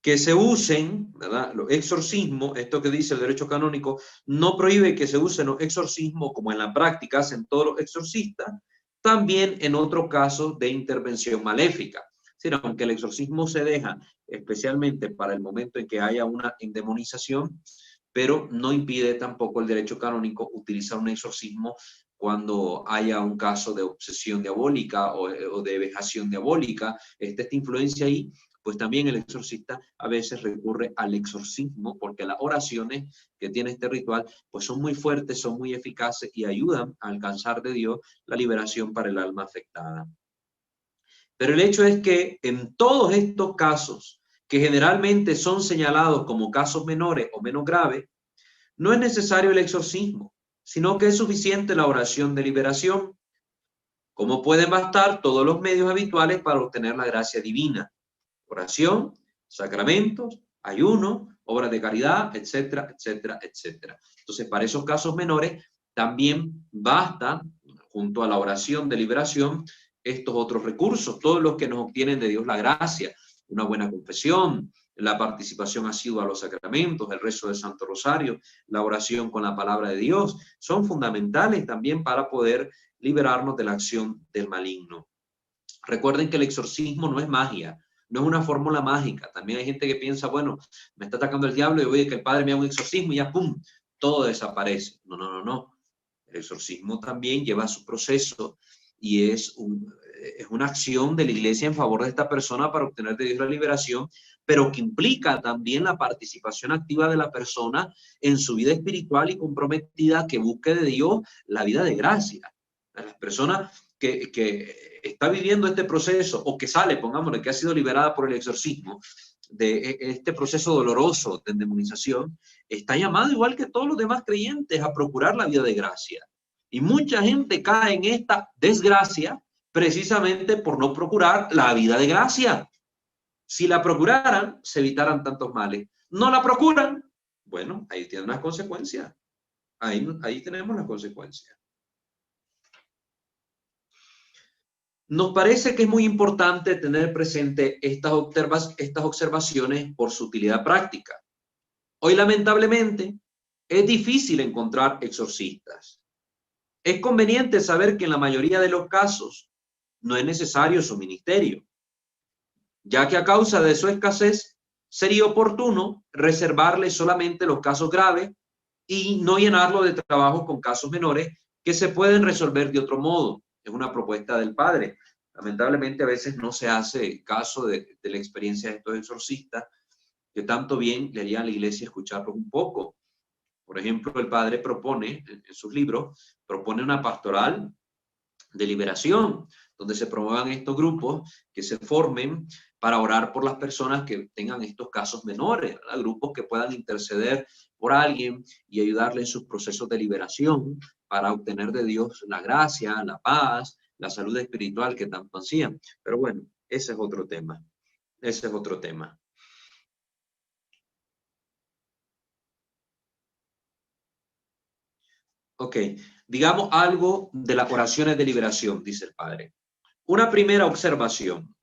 A: que se usen, ¿verdad? Los exorcismos, esto que dice el derecho canónico, no prohíbe que se usen los exorcismos como en la práctica hacen todos los exorcistas, también en otros casos de intervención maléfica. Es decir, aunque el exorcismo se deja especialmente para el momento en que haya una endemonización, pero no impide tampoco el derecho canónico utilizar un exorcismo cuando haya un caso de obsesión diabólica o de vejación diabólica. Esta influencia ahí, pues también el exorcista a veces recurre al exorcismo porque las oraciones que tiene este ritual pues son muy fuertes, son muy eficaces y ayudan a alcanzar de Dios la liberación para el alma afectada. Pero el hecho es que en todos estos casos, que generalmente son señalados como casos menores o menos graves, no es necesario el exorcismo, sino que es suficiente la oración de liberación, como pueden bastar todos los medios habituales para obtener la gracia divina: oración, sacramentos, ayuno, obras de caridad, etcétera, etcétera, etcétera. Entonces, para esos casos menores, también basta, junto a la oración de liberación, estos otros recursos, todos los que nos obtienen de Dios la gracia, una buena confesión, la participación asidua a los sacramentos, el rezo del Santo Rosario, la oración con la palabra de Dios, son fundamentales también para poder liberarnos de la acción del maligno. Recuerden que el exorcismo no es magia, no es una fórmula mágica. También hay gente que piensa, bueno, me está atacando el diablo y voy a que el padre me haga un exorcismo y ya, ¡pum!, todo desaparece. No. El exorcismo también lleva su proceso y es una acción de la iglesia en favor de esta persona para obtener de Dios la liberación, pero que implica también la participación activa de la persona en su vida espiritual y comprometida que busque de Dios la vida de gracia. A las personas que está viviendo este proceso o que sale, pongámosle, que ha sido liberada por el exorcismo, de este proceso doloroso de endemonización, está llamado igual que todos los demás creyentes a procurar la vida de gracia. Y mucha gente cae en esta desgracia precisamente por no procurar la vida de gracia. Si la procuraran, se evitaran tantos males. No la procuran, bueno, ahí tienen las consecuencias. Ahí tenemos las consecuencias. Nos parece que es muy importante tener presente estas observaciones por su utilidad práctica. Hoy, lamentablemente, es difícil encontrar exorcistas. Es conveniente saber que en la mayoría de los casos no es necesario su ministerio, ya que a causa de su escasez sería oportuno reservarle solamente los casos graves y no llenarlo de trabajo con casos menores que se pueden resolver de otro modo. Es una propuesta del padre. Lamentablemente a veces no se hace caso de la experiencia de estos exorcistas, que tanto bien le haría a la iglesia escucharlos un poco. Por ejemplo, el padre propone, en sus libros, propone una pastoral de liberación, donde se promuevan estos grupos que se formen para orar por las personas que tengan estos casos menores, ¿verdad? Grupos que puedan interceder por alguien y ayudarle en sus procesos de liberación para obtener de Dios la gracia, la paz, la salud espiritual que tanto ansían. Pero bueno, ese es otro tema. Ese es otro tema. Ok, digamos algo de las oraciones de liberación, dice el padre. Una primera observación.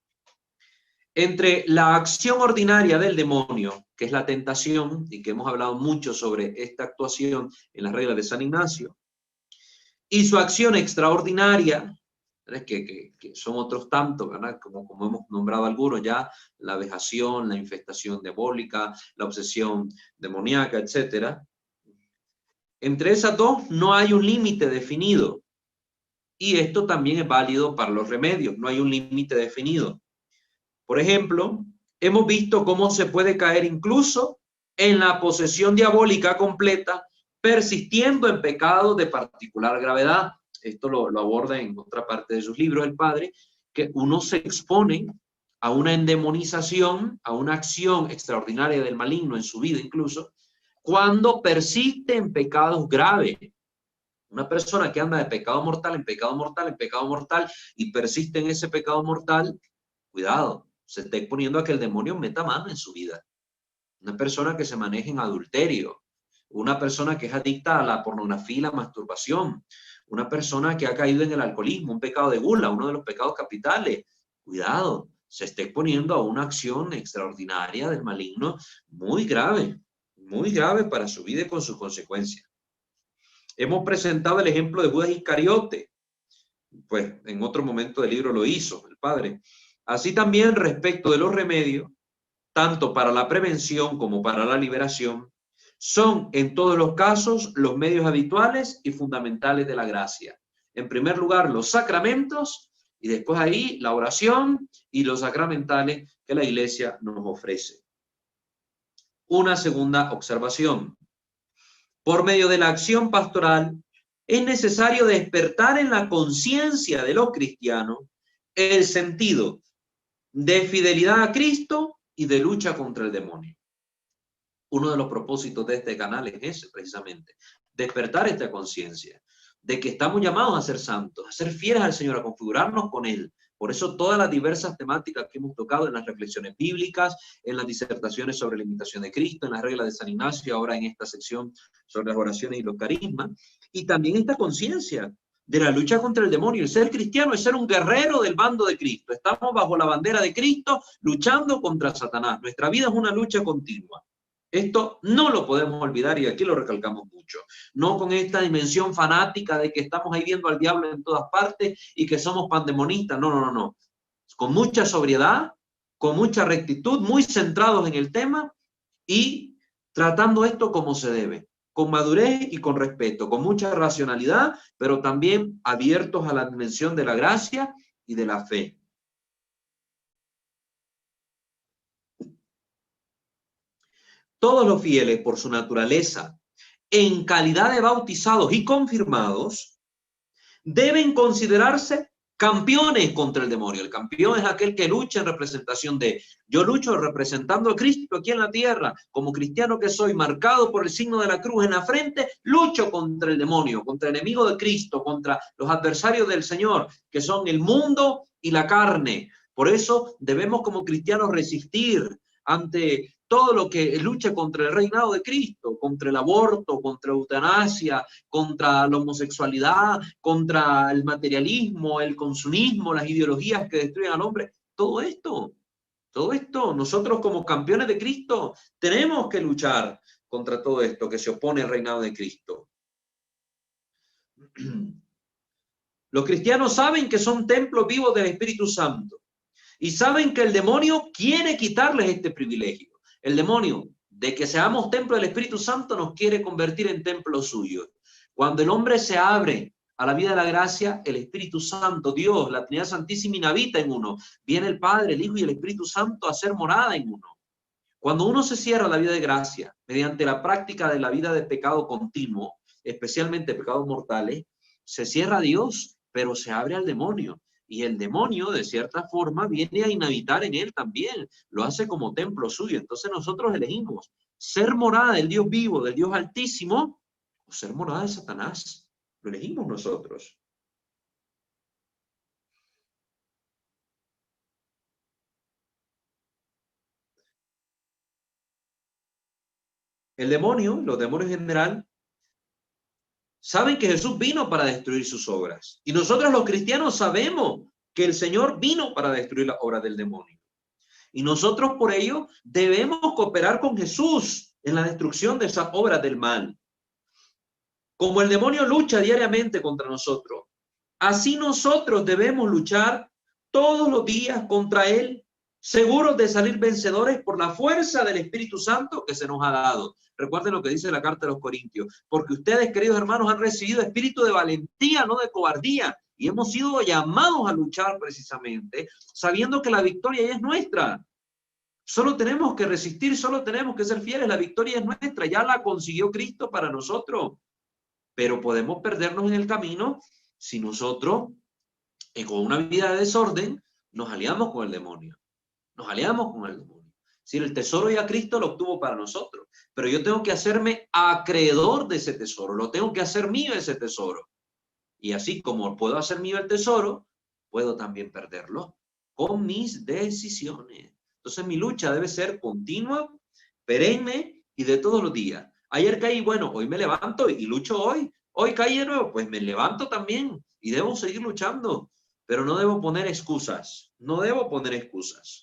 A: Entre la acción ordinaria del demonio, que es la tentación, y que hemos hablado mucho sobre esta actuación en las reglas de San Ignacio, y su acción extraordinaria, que son otros tantos, ¿verdad? Como hemos nombrado algunos ya, la vejación, la infestación diabólica, la obsesión demoníaca, etcétera. Entre esas dos no hay un límite definido. Y esto también es válido para los remedios, no hay un límite definido. Por ejemplo, hemos visto cómo se puede caer incluso en la posesión diabólica completa, persistiendo en pecados de particular gravedad. Esto lo aborda en otra parte de sus libros el padre, que uno se expone a una endemonización, a una acción extraordinaria del maligno en su vida incluso, cuando persiste en pecados graves. Una persona que anda de pecado mortal en pecado mortal en pecado mortal y persiste en ese pecado mortal, cuidado, se está exponiendo a que el demonio meta mano en su vida. Una persona que se maneja en adulterio, una persona que es adicta a la pornografía y la masturbación, una persona que ha caído en el alcoholismo, un pecado de gula, uno de los pecados capitales. Cuidado, se está exponiendo a una acción extraordinaria del maligno muy grave para su vida y con sus consecuencias. Hemos presentado el ejemplo de Judas Iscariote, pues en otro momento del libro lo hizo el padre. Así también respecto de los remedios, tanto para la prevención como para la liberación, son en todos los casos los medios habituales y fundamentales de la gracia. En primer lugar, los sacramentos y después ahí la oración y los sacramentales que la iglesia nos ofrece. Una segunda observación. Por medio de la acción pastoral, es necesario despertar en la conciencia de los cristianos el sentido de fidelidad a Cristo y de lucha contra el demonio. Uno de los propósitos de este canal es ese, precisamente, despertar esta conciencia de que estamos llamados a ser santos, a ser fieles al Señor, a configurarnos con Él. Por eso todas las diversas temáticas que hemos tocado en las reflexiones bíblicas, en las disertaciones sobre la imitación de Cristo, en las reglas de San Ignacio, ahora en esta sección sobre las oraciones y los carismas, y también esta conciencia de la lucha contra el demonio. El ser cristiano es ser un guerrero del bando de Cristo. Estamos bajo la bandera de Cristo luchando contra Satanás. Nuestra vida es una lucha continua. Esto no lo podemos olvidar y aquí lo recalcamos mucho. No con esta dimensión fanática de que estamos ahí viendo al diablo en todas partes y que somos pandemonistas. No, no, no, no. Con mucha sobriedad, con mucha rectitud, muy centrados en el tema y tratando esto como se debe, con madurez y con respeto, con mucha racionalidad, pero también abiertos a la dimensión de la gracia y de la fe. Todos los fieles, por su naturaleza, en calidad de bautizados y confirmados, deben considerarse campeones contra el demonio. El campeón es aquel que lucha en representación de, yo lucho representando a Cristo aquí en la tierra, como cristiano que soy, marcado por el signo de la cruz en la frente, lucho contra el demonio, contra el enemigo de Cristo, contra los adversarios del Señor, que son el mundo y la carne. Por eso debemos como cristianos resistir ante todo lo que lucha contra el reinado de Cristo, contra el aborto, contra la eutanasia, contra la homosexualidad, contra el materialismo, el consumismo, las ideologías que destruyen al hombre. Todo esto, nosotros como campeones de Cristo tenemos que luchar contra todo esto que se opone al reinado de Cristo. Los cristianos saben que son templos vivos del Espíritu Santo y saben que el demonio quiere quitarles este privilegio. El demonio, de que seamos templo del Espíritu Santo, nos quiere convertir en templo suyo. Cuando el hombre se abre a la vida de la gracia, el Espíritu Santo, Dios, la Trinidad Santísima inhabita en uno. Viene el Padre, el Hijo y el Espíritu Santo a hacer morada en uno. Cuando uno se cierra a la vida de gracia, mediante la práctica de la vida de pecado continuo, especialmente pecados mortales, se cierra a Dios, pero se abre al demonio. Y el demonio, de cierta forma, viene a inhabitar en él también. Lo hace como templo suyo. Entonces nosotros elegimos ser morada del Dios vivo, del Dios altísimo, o ser morada de Satanás. Lo elegimos nosotros. El demonio, los demonios en general, saben que Jesús vino para destruir sus obras. Y nosotros los cristianos sabemos que el Señor vino para destruir las obras del demonio. Y nosotros por ello debemos cooperar con Jesús en la destrucción de esas obras del mal. Como el demonio lucha diariamente contra nosotros, así nosotros debemos luchar todos los días contra él, seguros de salir vencedores por la fuerza del Espíritu Santo que se nos ha dado. Recuerden lo que dice la carta de los Corintios, porque ustedes, queridos hermanos, han recibido espíritu de valentía, no de cobardía, y hemos sido llamados a luchar precisamente, sabiendo que la victoria ya es nuestra. Solo tenemos que resistir, solo tenemos que ser fieles, la victoria es nuestra, ya la consiguió Cristo para nosotros, pero podemos perdernos en el camino si nosotros, con una vida de desorden, nos aliamos con el demonio. Nos aliamos con el demonio. Si el tesoro ya Cristo lo obtuvo para nosotros, pero yo tengo que hacerme acreedor de ese tesoro, lo tengo que hacer mío ese tesoro. Y así como puedo hacer mío el tesoro, puedo también perderlo con mis decisiones. Entonces mi lucha debe ser continua, perenne y de todos los días. Ayer caí, bueno, hoy me levanto y lucho hoy. Hoy caí de nuevo, pues me levanto también y debo seguir luchando. Pero no debo poner excusas, no debo poner excusas.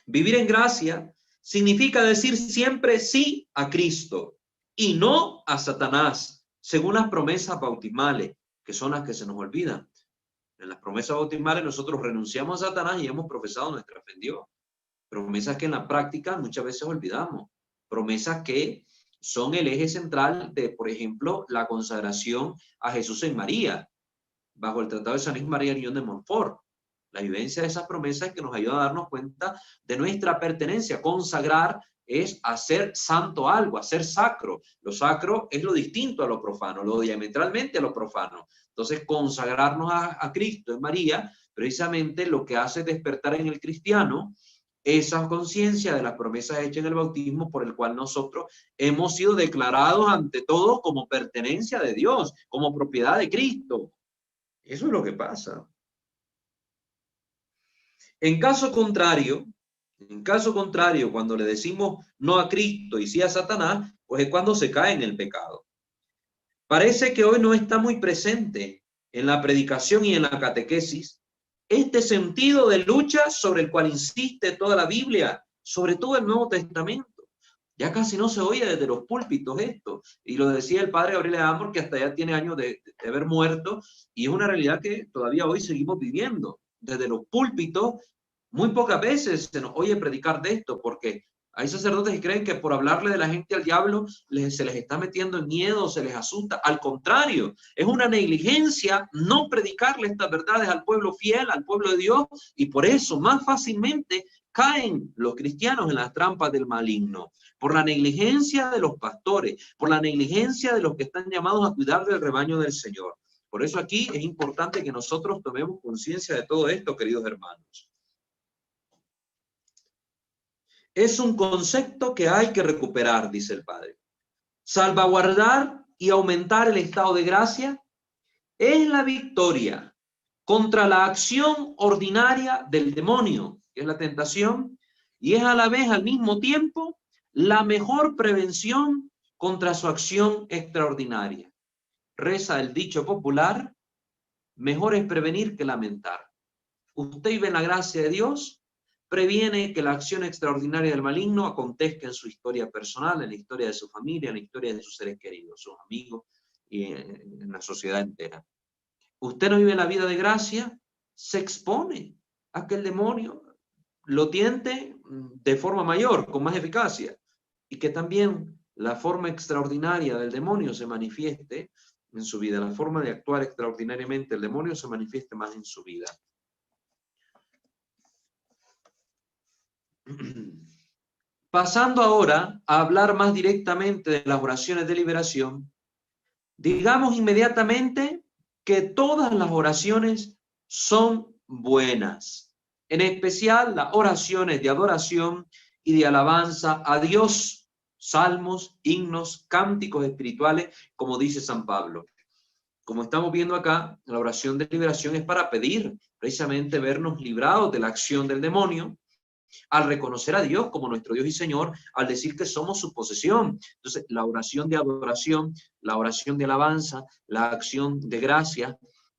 A: Vivir en gracia significa decir siempre sí a Cristo y no a Satanás, según las promesas bautismales, que son las que se nos olvidan. En las promesas bautismales nosotros renunciamos a Satanás y hemos profesado nuestra fe en Dios. Promesas que en la práctica muchas veces olvidamos. Promesas que son el eje central de, por ejemplo, la consagración a Jesús en María, bajo el Tratado de San Luis María Griñón de Montfort. La vivencia de esas promesas es que nos ayuda a darnos cuenta de nuestra pertenencia. Consagrar es hacer santo algo, hacer sacro. Lo sacro es lo distinto a lo profano, lo diametralmente a lo profano. Entonces, consagrarnos a Cristo en María, precisamente lo que hace despertar en el cristiano esa conciencia de las promesas hechas en el bautismo, por el cual nosotros hemos sido declarados ante todos como pertenencia de Dios, como propiedad de Cristo. Eso es lo que pasa. En caso contrario, cuando le decimos no a Cristo y sí a Satanás, pues es cuando se cae en el pecado. Parece que hoy no está muy presente en la predicación y en la catequesis este sentido de lucha sobre el cual insiste toda la Biblia, sobre todo el Nuevo Testamento. Ya casi no se oye desde los púlpitos esto. Y lo decía el padre Gabriel Amor, que hasta ya tiene años de haber muerto, y es una realidad que todavía hoy seguimos viviendo. Desde los púlpitos, muy pocas veces se nos oye predicar de esto, porque Hay sacerdotes que creen que por hablarle de la gente al diablo se les está metiendo en miedo, se les asusta. Al contrario, es una negligencia no predicarle estas verdades al pueblo fiel, al pueblo de Dios, y por eso más fácilmente caen los cristianos en las trampas del maligno, por la negligencia de los pastores, por la negligencia de los que están llamados a cuidar del rebaño del Señor. Por eso aquí es importante que nosotros tomemos conciencia de todo esto, queridos hermanos. Es un concepto que hay que recuperar, dice el Padre. Salvaguardar y aumentar el estado de gracia es la victoria contra la acción ordinaria del demonio, que es la tentación, y es a la vez, al mismo tiempo, la mejor prevención contra su acción extraordinaria. Reza el dicho popular, mejor es prevenir que lamentar. Usted vive en la gracia de Dios, previene que la acción extraordinaria del maligno acontezca en su historia personal, en la historia de su familia, en la historia de sus seres queridos, sus amigos y en la sociedad entera. Usted no vive la vida de gracia, se expone a que el demonio lo tiente de forma mayor, con más eficacia, y que también la forma extraordinaria del demonio se manifieste en su vida, la forma de actuar extraordinariamente el demonio se manifieste más en su vida. Pasando ahora a hablar más directamente de las oraciones de liberación, digamos inmediatamente que todas las oraciones son buenas, en especial las oraciones de adoración y de alabanza a Dios, salmos, himnos, cánticos espirituales, como dice San Pablo. Como estamos viendo acá, la oración de liberación es para pedir precisamente vernos librados de la acción del demonio, al reconocer a Dios como nuestro Dios y Señor, al decir que somos su posesión. Entonces, la oración de adoración, la oración de alabanza, la acción de gracia,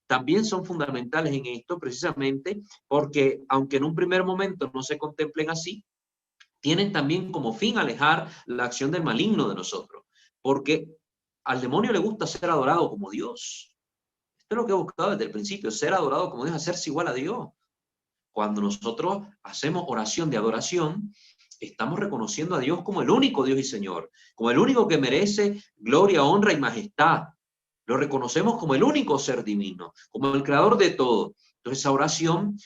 A: también son fundamentales en esto precisamente porque, aunque en un primer momento no se contemplen así, tienen también como fin alejar la acción del maligno de nosotros, porque al demonio le gusta ser adorado como Dios. Esto es lo que he buscado desde el principio, ser adorado como Dios, hacerse igual a Dios. Cuando nosotros hacemos oración de adoración, estamos reconociendo a Dios como el único Dios y Señor, como el único que merece gloria, honra y majestad. Lo reconocemos como el único ser divino, como el creador de todo. Entonces esa oración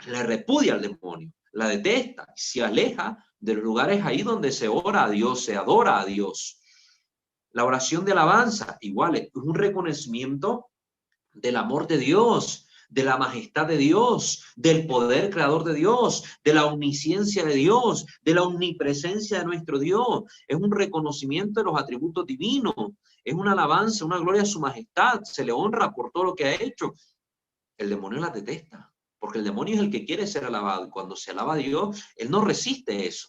A: le repudia al demonio, la detesta, se aleja de los lugares ahí donde se ora a Dios, se adora a Dios. La oración de alabanza, igual, es un reconocimiento del amor de Dios, de la majestad de Dios, del poder creador de Dios, de la omnisciencia de Dios, de la omnipresencia de nuestro Dios. Es un reconocimiento de los atributos divinos, es una alabanza, una gloria a su majestad, se le honra por todo lo que ha hecho. El demonio la detesta, porque el demonio es el que quiere ser alabado, y cuando se alaba a Dios, él no resiste eso,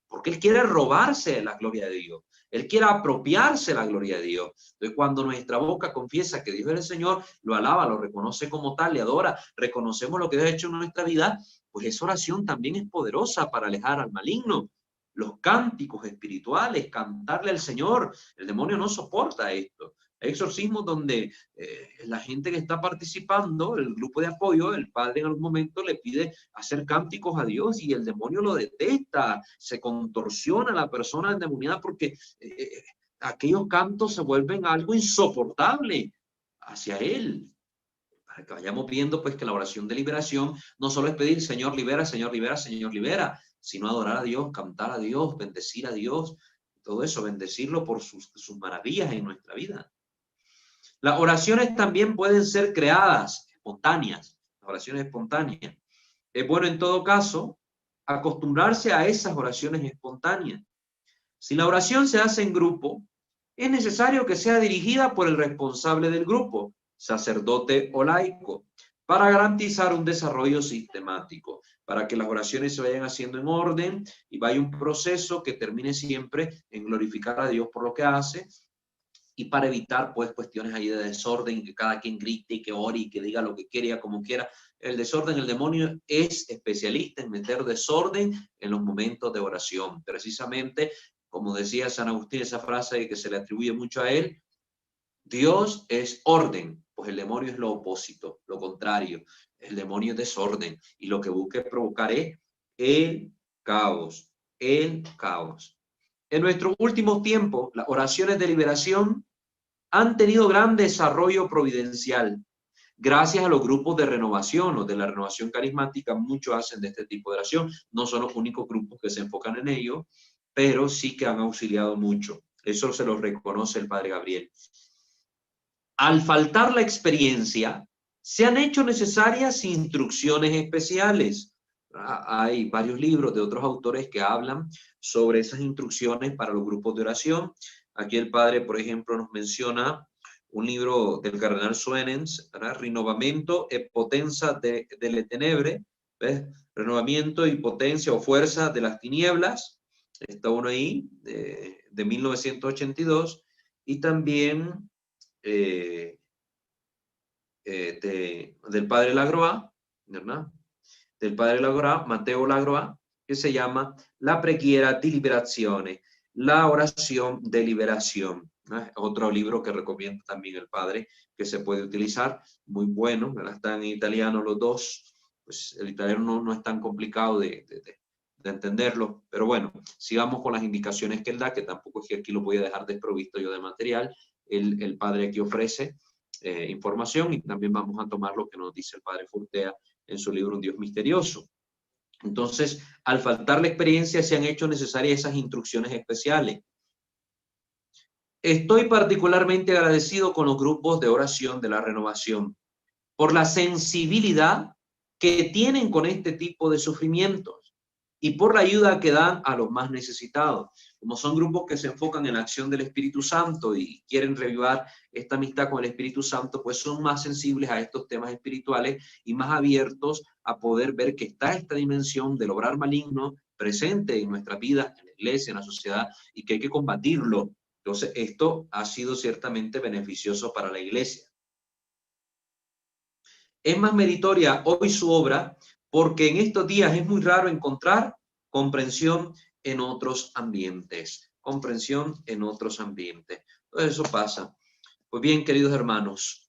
A: porque él quiere robarse la gloria de Dios. Él quiere apropiarse la gloria de Dios. Entonces, cuando nuestra boca confiesa que Dios es el Señor, lo alaba, lo reconoce como tal, le adora, reconocemos lo que Dios ha hecho en nuestra vida, pues esa oración también es poderosa para alejar al maligno. Los cánticos espirituales, cantarle al Señor, el demonio no soporta esto. Hay exorcismos donde la gente que está participando, el grupo de apoyo, el padre en algún momento le pide hacer cánticos a Dios y el demonio lo detesta, se contorsiona la persona endemoniada porque aquellos cantos se vuelven algo insoportable hacia él. Para que vayamos viendo pues que la oración de liberación no solo es pedir Señor libera, Señor libera, Señor libera, sino adorar a Dios, cantar a Dios, bendecir a Dios, todo eso, bendecirlo por sus maravillas en nuestra vida. Las oraciones también pueden ser creadas, espontáneas, las oraciones espontáneas. Es bueno en todo caso acostumbrarse a esas oraciones espontáneas. Si la oración se hace en grupo, es necesario que sea dirigida por el responsable del grupo, sacerdote o laico, para garantizar un desarrollo sistemático, para que las oraciones se vayan haciendo en orden y vaya un proceso que termine siempre en glorificar a Dios por lo que hace, y para evitar pues cuestiones ahí de desorden, que cada quien grite y que ore y que diga lo que quiera como quiera. El desorden, el demonio es especialista en meter desorden en los momentos de oración. Precisamente, como decía San Agustín, esa frase que se le atribuye mucho a él, Dios es orden, pues el demonio es lo opósito, lo contrario. El demonio es desorden y lo que busca provocar es el caos. el caos. En nuestros últimos tiempos, las oraciones de liberación han tenido gran desarrollo providencial. Gracias a los grupos de renovación, los de la renovación carismática, muchos hacen de este tipo de oración. No son los únicos grupos que se enfocan en ello, pero sí que han auxiliado mucho. Eso se lo reconoce el padre Gabriel. Al faltar la experiencia, se han hecho necesarias instrucciones especiales. Hay varios libros de otros autores que hablan sobre esas instrucciones para los grupos de oración. Aquí el padre, por ejemplo, nos menciona un libro del cardenal Suenens, Renovamiento e Potenza delle Tenebre, ¿ves? Renovamiento y potencia o fuerza de las tinieblas. Está uno ahí, de 1982. Y también del padre Lagroa, ¿verdad? Del padre Lagroa, Mateo Lagroa, que se llama La preghiera di liberazione, la oración de liberación. Otro libro que recomienda también el padre, que se puede utilizar, muy bueno, ¿verdad? Están en italiano los dos, pues el italiano no es tan complicado de entenderlo, pero bueno, sigamos con las indicaciones que él da, que tampoco es que aquí lo voy a dejar desprovisto yo de material. El padre aquí ofrece información, y también vamos a tomar lo que nos dice el padre Furtea en su libro Un Dios Misterioso. Entonces, al faltar la experiencia, se han hecho necesarias esas instrucciones especiales. Estoy particularmente agradecido con los grupos de oración de la renovación por la sensibilidad que tienen con este tipo de sufrimientos y por la ayuda que dan a los más necesitados. Como son grupos que se enfocan en la acción del Espíritu Santo y quieren revivar esta amistad con el Espíritu Santo, pues son más sensibles a estos temas espirituales y más abiertos a poder ver que está esta dimensión del obrar maligno presente en nuestra vida, en la iglesia, en la sociedad, y que hay que combatirlo. Entonces, esto ha sido ciertamente beneficioso para la iglesia. Es más meritoria hoy su obra porque en estos días es muy raro encontrar comprensión en otros ambientes. Comprensión en otros ambientes. Entonces eso pasa. Pues bien, queridos hermanos,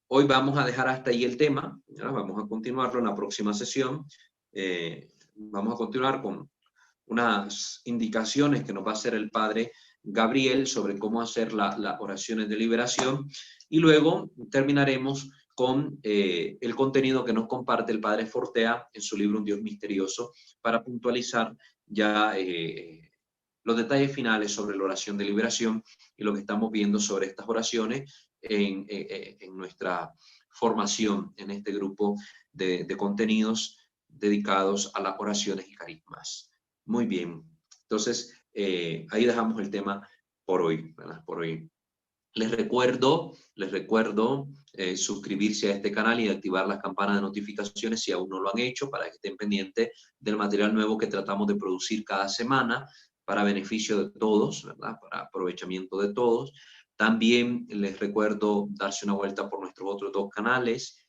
A: hoy vamos a dejar hasta ahí el tema. ¿Ya? Vamos a continuarlo en la próxima sesión. Vamos a continuar con unas indicaciones que nos va a hacer el padre Gabriel sobre cómo hacer las oraciones de liberación, y luego terminaremos con el contenido que nos comparte el padre Fortea en su libro Un Dios Misterioso, para puntualizar ya los detalles finales sobre la oración de liberación y lo que estamos viendo sobre estas oraciones en nuestra formación en este grupo de contenidos dedicados a las oraciones y carismas. Muy bien. Entonces, ahí dejamos el tema por hoy, ¿verdad? Por hoy. Les recuerdo suscribirse a este canal y activar las campanas de notificaciones si aún no lo han hecho, para que estén pendientes del material nuevo que tratamos de producir cada semana para beneficio de todos, ¿verdad? Para aprovechamiento de todos. También les recuerdo darse una vuelta por nuestros otros dos canales.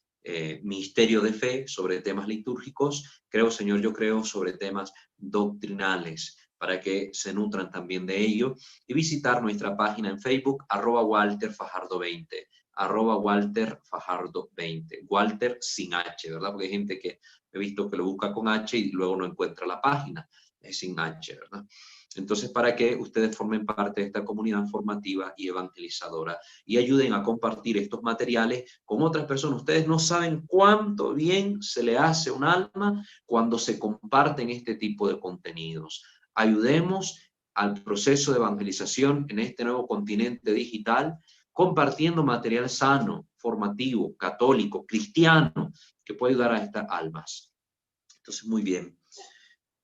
A: Ministerio de Fe sobre temas litúrgicos, Creo Señor, yo creo sobre temas doctrinales, para que se nutran también de ello, y visitar nuestra página en Facebook, @WalterFajardo20, @WalterFajardo20, Walter sin H, ¿verdad? Porque hay gente que he visto que lo busca con H y luego no encuentra la página, es sin H, ¿verdad? Entonces, para que ustedes formen parte de esta comunidad formativa y evangelizadora y ayuden a compartir estos materiales con otras personas. Ustedes no saben cuánto bien se le hace a un alma cuando se comparten este tipo de contenidos. Ayudemos al proceso de evangelización en este nuevo continente digital, compartiendo material sano, formativo, católico, cristiano, que puede ayudar a estas almas. Entonces, muy bien.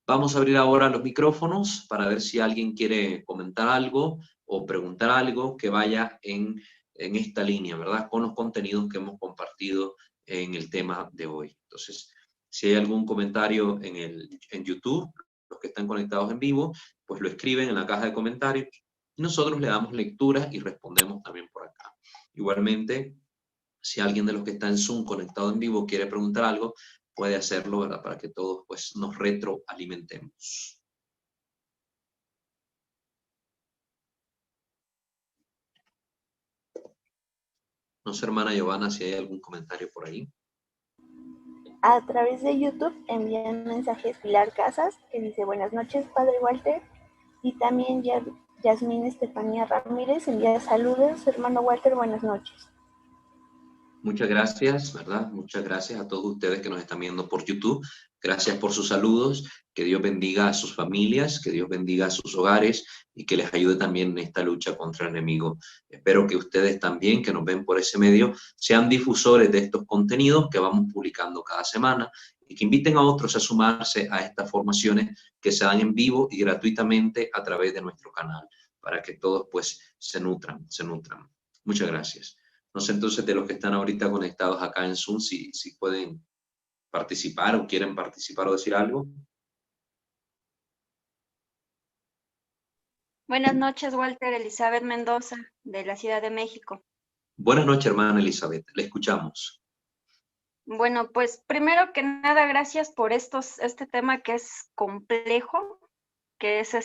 A: Vamos a abrir ahora los micrófonos para ver si alguien quiere comentar algo o preguntar algo que vaya en esta línea, ¿verdad? Con los contenidos que hemos compartido en el tema de hoy. Entonces, si hay algún comentario en YouTube, los que están conectados en vivo, pues lo escriben en la caja de comentarios y nosotros le damos lectura y respondemos también por acá. Igualmente, si alguien de los que está en Zoom conectado en vivo quiere preguntar algo, puede hacerlo, ¿verdad? Para que todos pues nos retroalimentemos. No sé, hermana Giovanna, si hay algún comentario por ahí.
B: A través de YouTube envían mensajes Pilar Casas, que dice buenas noches, Padre Walter. Y también Yasmín Estefanía Ramírez envía saludos, hermano Walter, buenas noches.
A: Muchas gracias, ¿verdad? Muchas gracias a todos ustedes que nos están viendo por YouTube. Gracias por sus saludos. Que Dios bendiga a sus familias, que Dios bendiga a sus hogares y que les ayude también en esta lucha contra el enemigo. Espero que ustedes también, que nos ven por ese medio, sean difusores de estos contenidos que vamos publicando cada semana y que inviten a otros a sumarse a estas formaciones que se dan en vivo y gratuitamente a través de nuestro canal, para que todos pues se nutran, se nutran. Muchas gracias. No sé entonces de los que están ahorita conectados acá en Zoom, si pueden participar o quieren participar o decir algo.
C: Buenas noches, Walter. Elizabeth Mendoza, de la Ciudad de México.
A: Buenas noches, hermana Elizabeth. Le escuchamos.
C: Bueno, pues primero que nada, gracias por este tema que es complejo, que es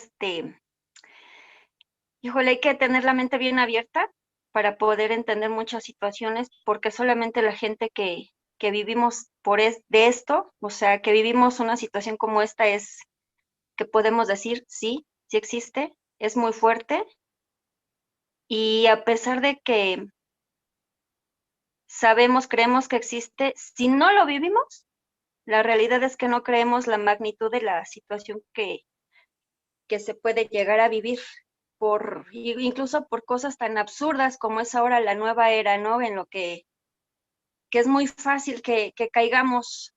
C: híjole, hay que tener la mente bien abierta para poder entender muchas situaciones, porque solamente la gente que vivimos de esto, o sea, que vivimos una situación como esta, es que podemos decir, sí, sí existe, es muy fuerte, y a pesar de que creemos que existe, si no lo vivimos, la realidad es que no creemos la magnitud de la situación que se puede llegar a vivir, incluso por cosas tan absurdas como es ahora la nueva era, ¿no? En lo que es muy fácil que caigamos,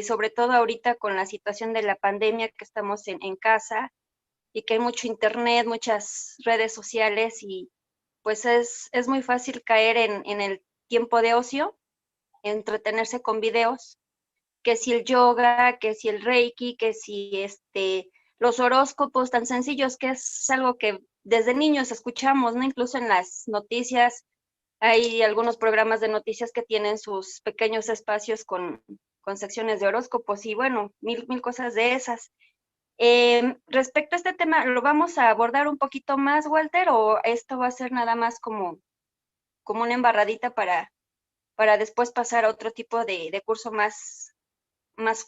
C: sobre todo ahorita con la situación de la pandemia, que estamos en casa y que hay mucho internet, muchas redes sociales, y pues es muy fácil caer en el tiempo de ocio, entretenerse con videos, que si el yoga, que si el reiki, que si los horóscopos tan sencillos, que es algo que desde niños escuchamos, ¿no? Incluso en las noticias hay algunos programas de noticias que tienen sus pequeños espacios con secciones de horóscopos y bueno, mil cosas de esas. Respecto a este tema, ¿lo vamos a abordar un poquito más, Walter, o esto va a ser nada más como una embarradita para después pasar a otro tipo de curso más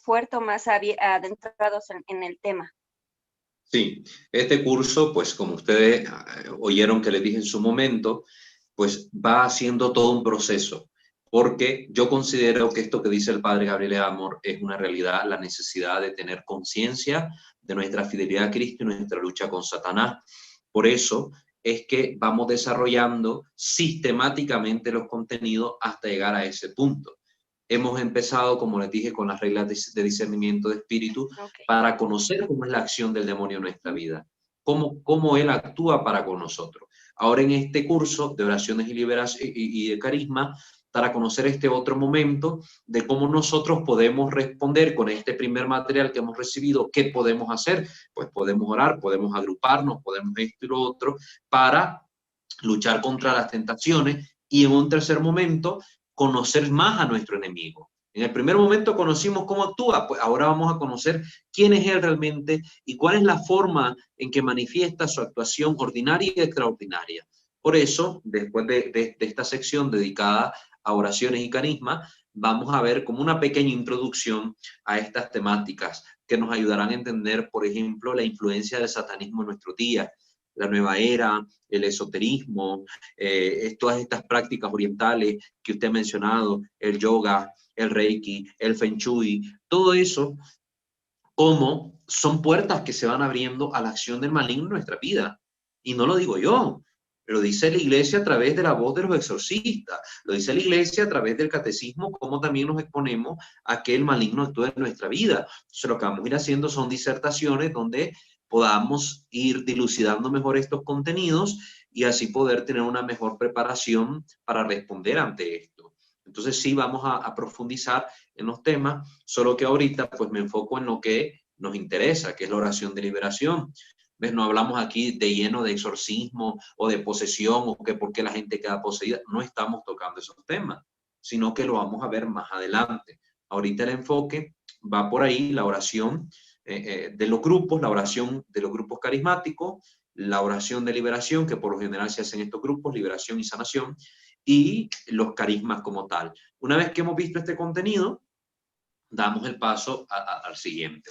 C: fuerte o más adentrados en el tema?
A: Sí, este curso, pues como ustedes oyeron que les dije en su momento, pues va haciendo todo un proceso, porque yo considero que esto que dice el padre Gabriel Amor es una realidad, la necesidad de tener conciencia de nuestra fidelidad a Cristo y nuestra lucha con Satanás. Por eso es que vamos desarrollando sistemáticamente los contenidos hasta llegar a ese punto. Hemos empezado, como les dije, con las reglas de discernimiento de espíritu,
C: Okay.
A: para conocer cómo es la acción del demonio en nuestra vida, cómo él actúa para con nosotros. Ahora en este curso de oraciones y liberación y de carisma, para conocer este otro momento de cómo nosotros podemos responder con este primer material que hemos recibido, qué podemos hacer. Pues podemos orar, podemos agruparnos, podemos esto y lo otro para luchar contra las tentaciones, y en un tercer momento conocer más a nuestro enemigo. En el primer momento conocimos cómo actúa, pues ahora vamos a conocer quién es él realmente y cuál es la forma en que manifiesta su actuación ordinaria y extraordinaria. Por eso, después de esta sección dedicada a oraciones y carisma, vamos a ver como una pequeña introducción a estas temáticas que nos ayudarán a entender, por ejemplo, la influencia del satanismo en nuestro día, la nueva era, el esoterismo, todas estas prácticas orientales que usted ha mencionado, el yoga, el reiki, el feng shui, todo eso, como son puertas que se van abriendo a la acción del maligno en nuestra vida. Y no lo digo yo, lo dice la iglesia a través de la voz de los exorcistas, lo dice la iglesia a través del catecismo, como también nos exponemos a que el maligno actúe en nuestra vida. Entonces lo que vamos a ir haciendo son disertaciones donde podamos ir dilucidando mejor estos contenidos y así poder tener una mejor preparación para responder ante esto. Entonces sí vamos a profundizar en los temas, solo que ahorita pues me enfoco en lo que nos interesa, que es la oración de liberación. ¿Ves? No hablamos aquí de lleno de exorcismo o de posesión o que por qué la gente queda poseída. No estamos tocando esos temas, sino que lo vamos a ver más adelante. Ahorita el enfoque va por ahí, la oración de los grupos, la oración de los grupos carismáticos, la oración de liberación, que por lo general se hacen estos grupos, liberación y sanación, y los carismas como tal. Una vez que hemos visto este contenido, damos el paso al siguiente.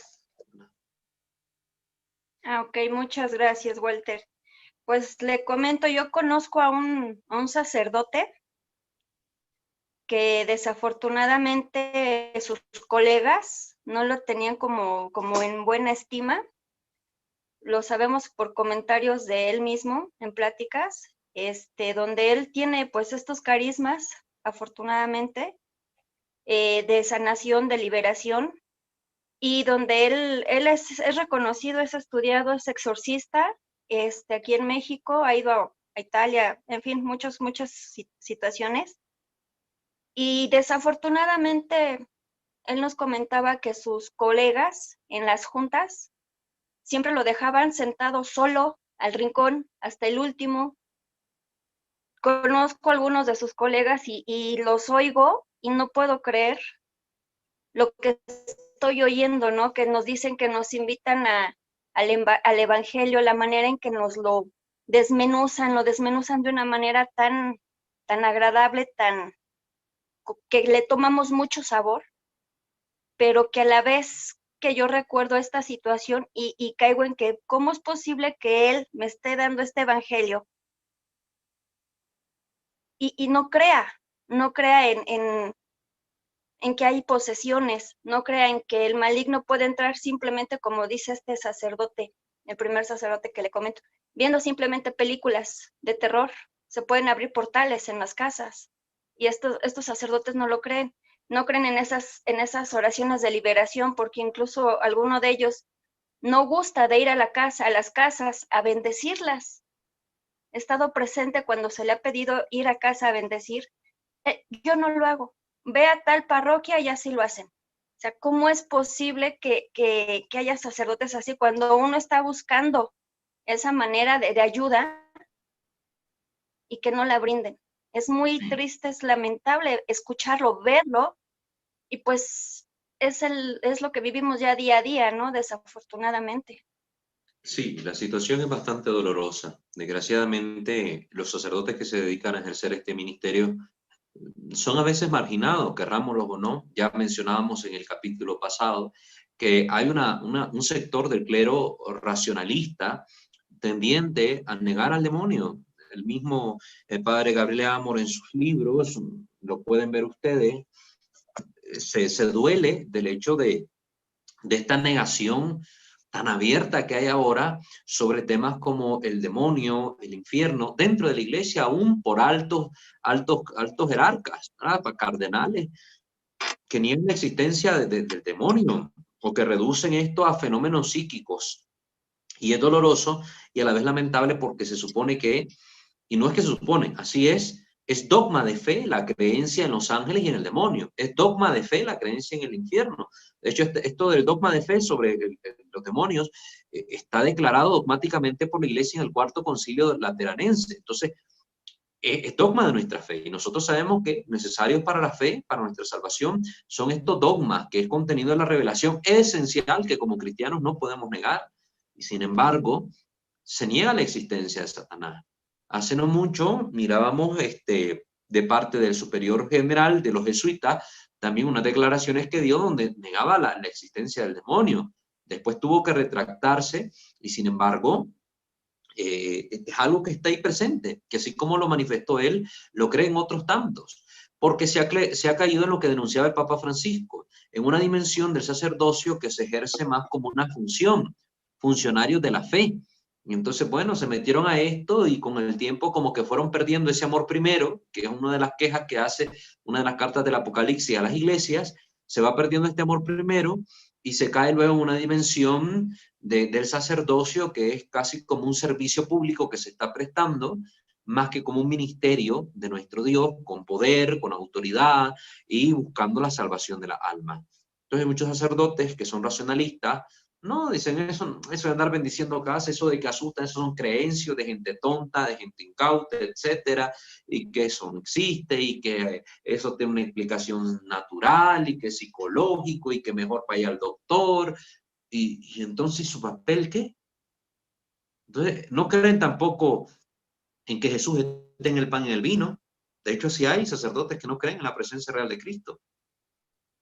C: Ok, muchas gracias, Walter. Pues le comento, yo conozco a un sacerdote que desafortunadamente sus colegas no lo tenían como en buena estima. Lo sabemos por comentarios de él mismo en pláticas, donde él tiene pues estos carismas, afortunadamente, de sanación, de liberación, y donde él es reconocido, es estudiado, es exorcista, aquí en México, ha ido a Italia, en fin, muchas situaciones. Y desafortunadamente, él nos comentaba que sus colegas en las juntas siempre lo dejaban sentado solo al rincón hasta el último. Conozco a algunos de sus colegas y los oigo y no puedo creer lo que estoy oyendo, ¿no? Que nos dicen que nos invitan al evangelio, la manera en que nos lo desmenuzan de una manera tan agradable, que le tomamos mucho sabor, pero que a la vez que yo recuerdo esta situación y caigo en que cómo es posible que él me esté dando este evangelio y no crea en que hay posesiones, no crea en que el maligno puede entrar simplemente, como dice este sacerdote, el primer sacerdote que le comento, viendo simplemente películas de terror, se pueden abrir portales en las casas, y estos sacerdotes no lo creen, no creen en esas oraciones de liberación, porque incluso alguno de ellos no gusta de ir a las casas a bendecirlas. He estado presente cuando se le ha pedido ir a casa a bendecir, yo no lo hago. Ve a tal parroquia y así lo hacen. O sea, ¿cómo es posible que haya sacerdotes así cuando uno está buscando esa manera de ayuda y que no la brinden? Es muy triste, es lamentable escucharlo, verlo, y pues es lo que vivimos ya día a día, ¿no? Desafortunadamente.
A: Sí, la situación es bastante dolorosa. Desgraciadamente, los sacerdotes que se dedican a ejercer este ministerio son a veces marginados, querrámoslo o no. Ya mencionábamos en el capítulo pasado que hay un sector del clero racionalista tendiente a negar al demonio. El mismo padre Gabriel Amor en sus libros, lo pueden ver ustedes, se duele del hecho de esta negación tan abierta que hay ahora sobre temas como el demonio, el infierno, dentro de la iglesia, aún por altos jerarcas, ¿verdad? Cardenales, que niegan la existencia del demonio o que reducen esto a fenómenos psíquicos. Y es doloroso y a la vez lamentable porque se supone que, y no es que se supone, así es dogma de fe la creencia en los ángeles y en el demonio. Es dogma de fe la creencia en el infierno. De hecho, esto del dogma de fe sobre los demonios está declarado dogmáticamente por la Iglesia en el Cuarto Concilio Lateranense. Entonces, es dogma de nuestra fe. Y nosotros sabemos que necesarios para la fe, para nuestra salvación, son estos dogmas, que es contenido en la revelación esencial que como cristianos no podemos negar. Y sin embargo, se niega la existencia de Satanás. Hace no mucho mirábamos de parte del superior general de los jesuitas también unas declaraciones que dio donde negaba la existencia del demonio. Después tuvo que retractarse y sin embargo es algo que está ahí presente, que así como lo manifestó él, lo creen otros tantos, porque se ha caído en lo que denunciaba el Papa Francisco, en una dimensión del sacerdocio que se ejerce más como una función, funcionarios de la fe. Y entonces, bueno, se metieron a esto y con el tiempo como que fueron perdiendo ese amor primero, que es una de las quejas que hace una de las cartas del Apocalipsis a las iglesias, se va perdiendo este amor primero y se cae luego en una dimensión del sacerdocio que es casi como un servicio público que se está prestando, más que como un ministerio de nuestro Dios, con poder, con autoridad y buscando la salvación de la alma. Entonces hay muchos sacerdotes que son racionalistas, no, dicen eso de andar bendiciendo casas, eso de que asusta, eso son creencias de gente tonta, de gente incauta, etcétera, y que eso no existe, y que eso tiene una explicación natural, y que es psicológico, y que mejor vaya al doctor, y entonces su papel, ¿qué? Entonces, no creen tampoco en que Jesús esté en el pan y en el vino. De hecho, sí hay sacerdotes que no creen en la presencia real de Cristo.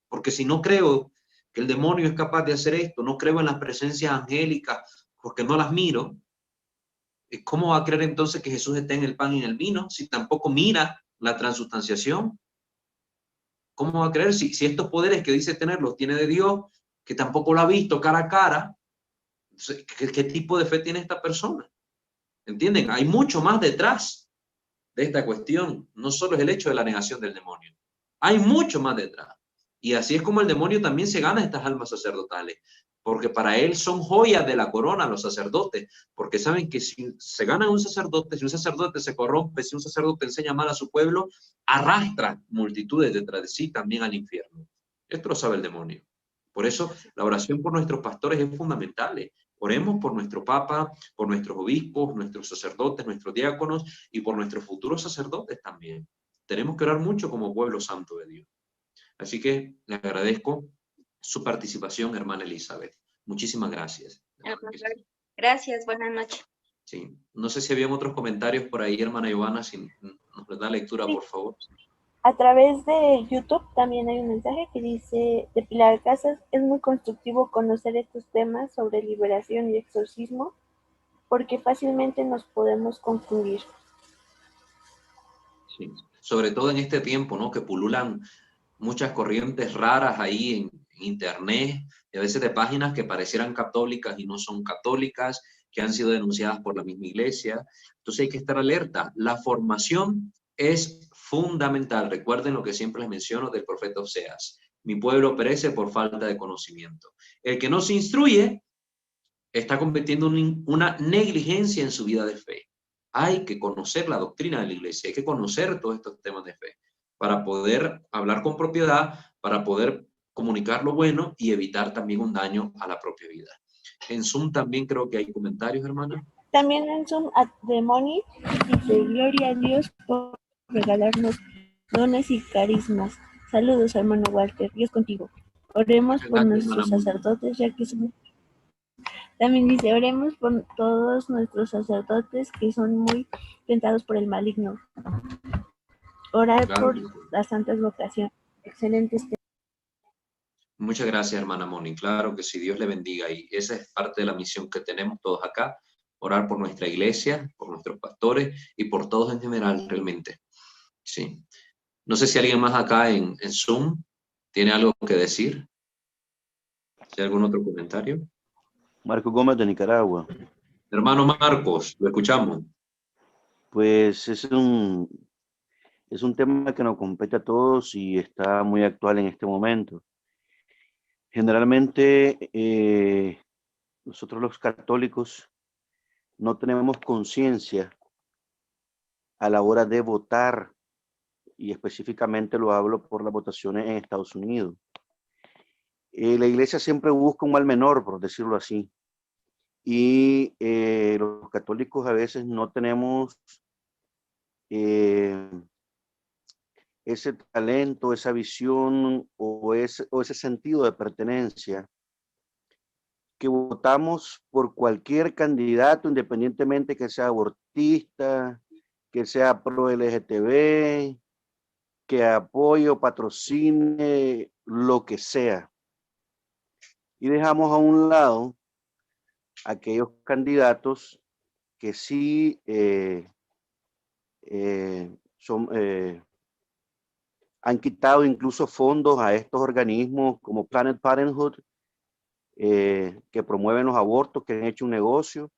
A: Porque si no creo que el demonio es capaz de hacer esto, no creo en las presencias angélicas porque no las miro, ¿cómo va a creer entonces que Jesús esté en el pan y en el vino si tampoco mira la transustanciación? ¿Cómo va a creer si estos poderes que dice tener los tiene de Dios, que tampoco lo ha visto cara a cara? ¿Qué tipo de fe tiene esta persona? ¿Entienden? Hay mucho más detrás de esta cuestión. No solo es el hecho de la negación del demonio. Hay mucho más detrás. Y así es como el demonio también se gana estas almas sacerdotales. Porque para él son joyas de la corona los sacerdotes. Porque saben que si se gana un sacerdote, si un sacerdote se corrompe, si un sacerdote enseña mal a su pueblo, arrastra multitudes detrás de sí también al infierno. Esto lo sabe el demonio. Por eso la oración por nuestros pastores es fundamental. Oremos por nuestro Papa, por nuestros obispos, nuestros sacerdotes, nuestros diáconos y por nuestros futuros sacerdotes también. Tenemos que orar mucho como pueblo santo de Dios. Así que le agradezco su participación, hermana Elizabeth. Muchísimas gracias.
C: Gracias, buenas noches.
A: Sí, no sé si habían otros comentarios por ahí, hermana Giovanna, si nos da lectura,
B: Sí.
A: por favor.
B: A través de YouTube también hay un mensaje que dice, de Pilar Casas, es muy constructivo conocer estos temas sobre liberación y exorcismo, porque fácilmente nos podemos confundir.
A: Sí. Sobre todo en este tiempo, ¿no? Que pululan muchas corrientes raras ahí en internet, y a veces de páginas que parecieran católicas y no son católicas, que han sido denunciadas por la misma iglesia. Entonces hay que estar alerta. La formación es fundamental. Recuerden lo que siempre les menciono del profeta Oseas. Mi pueblo perece por falta de conocimiento. El que no se instruye está cometiendo una negligencia en su vida de fe. Hay que conocer la doctrina de la iglesia, hay que conocer todos estos temas de fe para poder hablar con propiedad, para poder comunicar lo bueno y evitar también un daño a la propia vida. En Zoom también creo que hay comentarios, hermana.
B: También en Zoom, Demoni dice, gloria a Dios por regalarnos dones y carismas. Saludos, hermano Walter, Dios contigo. Oremos por nuestros sacerdotes, ya que son... También dice, oremos por todos nuestros sacerdotes que son muy tentados por el maligno. Orar por las santas vocaciones. Excelentes temas.
A: Muchas gracias, hermana Moni. Claro que sí, Dios le bendiga. Y esa es parte de la misión que tenemos todos acá. Orar por nuestra iglesia, por nuestros pastores y por todos en general, realmente. Sí. No sé si alguien más acá en Zoom tiene algo que decir. ¿Hay algún otro comentario?
D: Marco Gómez de Nicaragua.
A: Hermano Marcos, lo escuchamos.
D: Pues es un tema que nos compete a todos y está muy actual en este momento. Generalmente nosotros los católicos no tenemos conciencia a la hora de votar, y específicamente lo hablo por las votaciones en Estados Unidos. La iglesia siempre busca un mal menor, por decirlo así, y los católicos a veces no tenemos ese talento, esa visión o ese sentido de pertenencia, que votamos por cualquier candidato, independientemente que sea abortista, que sea pro LGTB, que apoye o patrocine lo que sea. Y dejamos a un lado aquellos candidatos que sí han quitado incluso fondos a estos organismos como Planned Parenthood, que promueven los abortos, que han hecho un negocio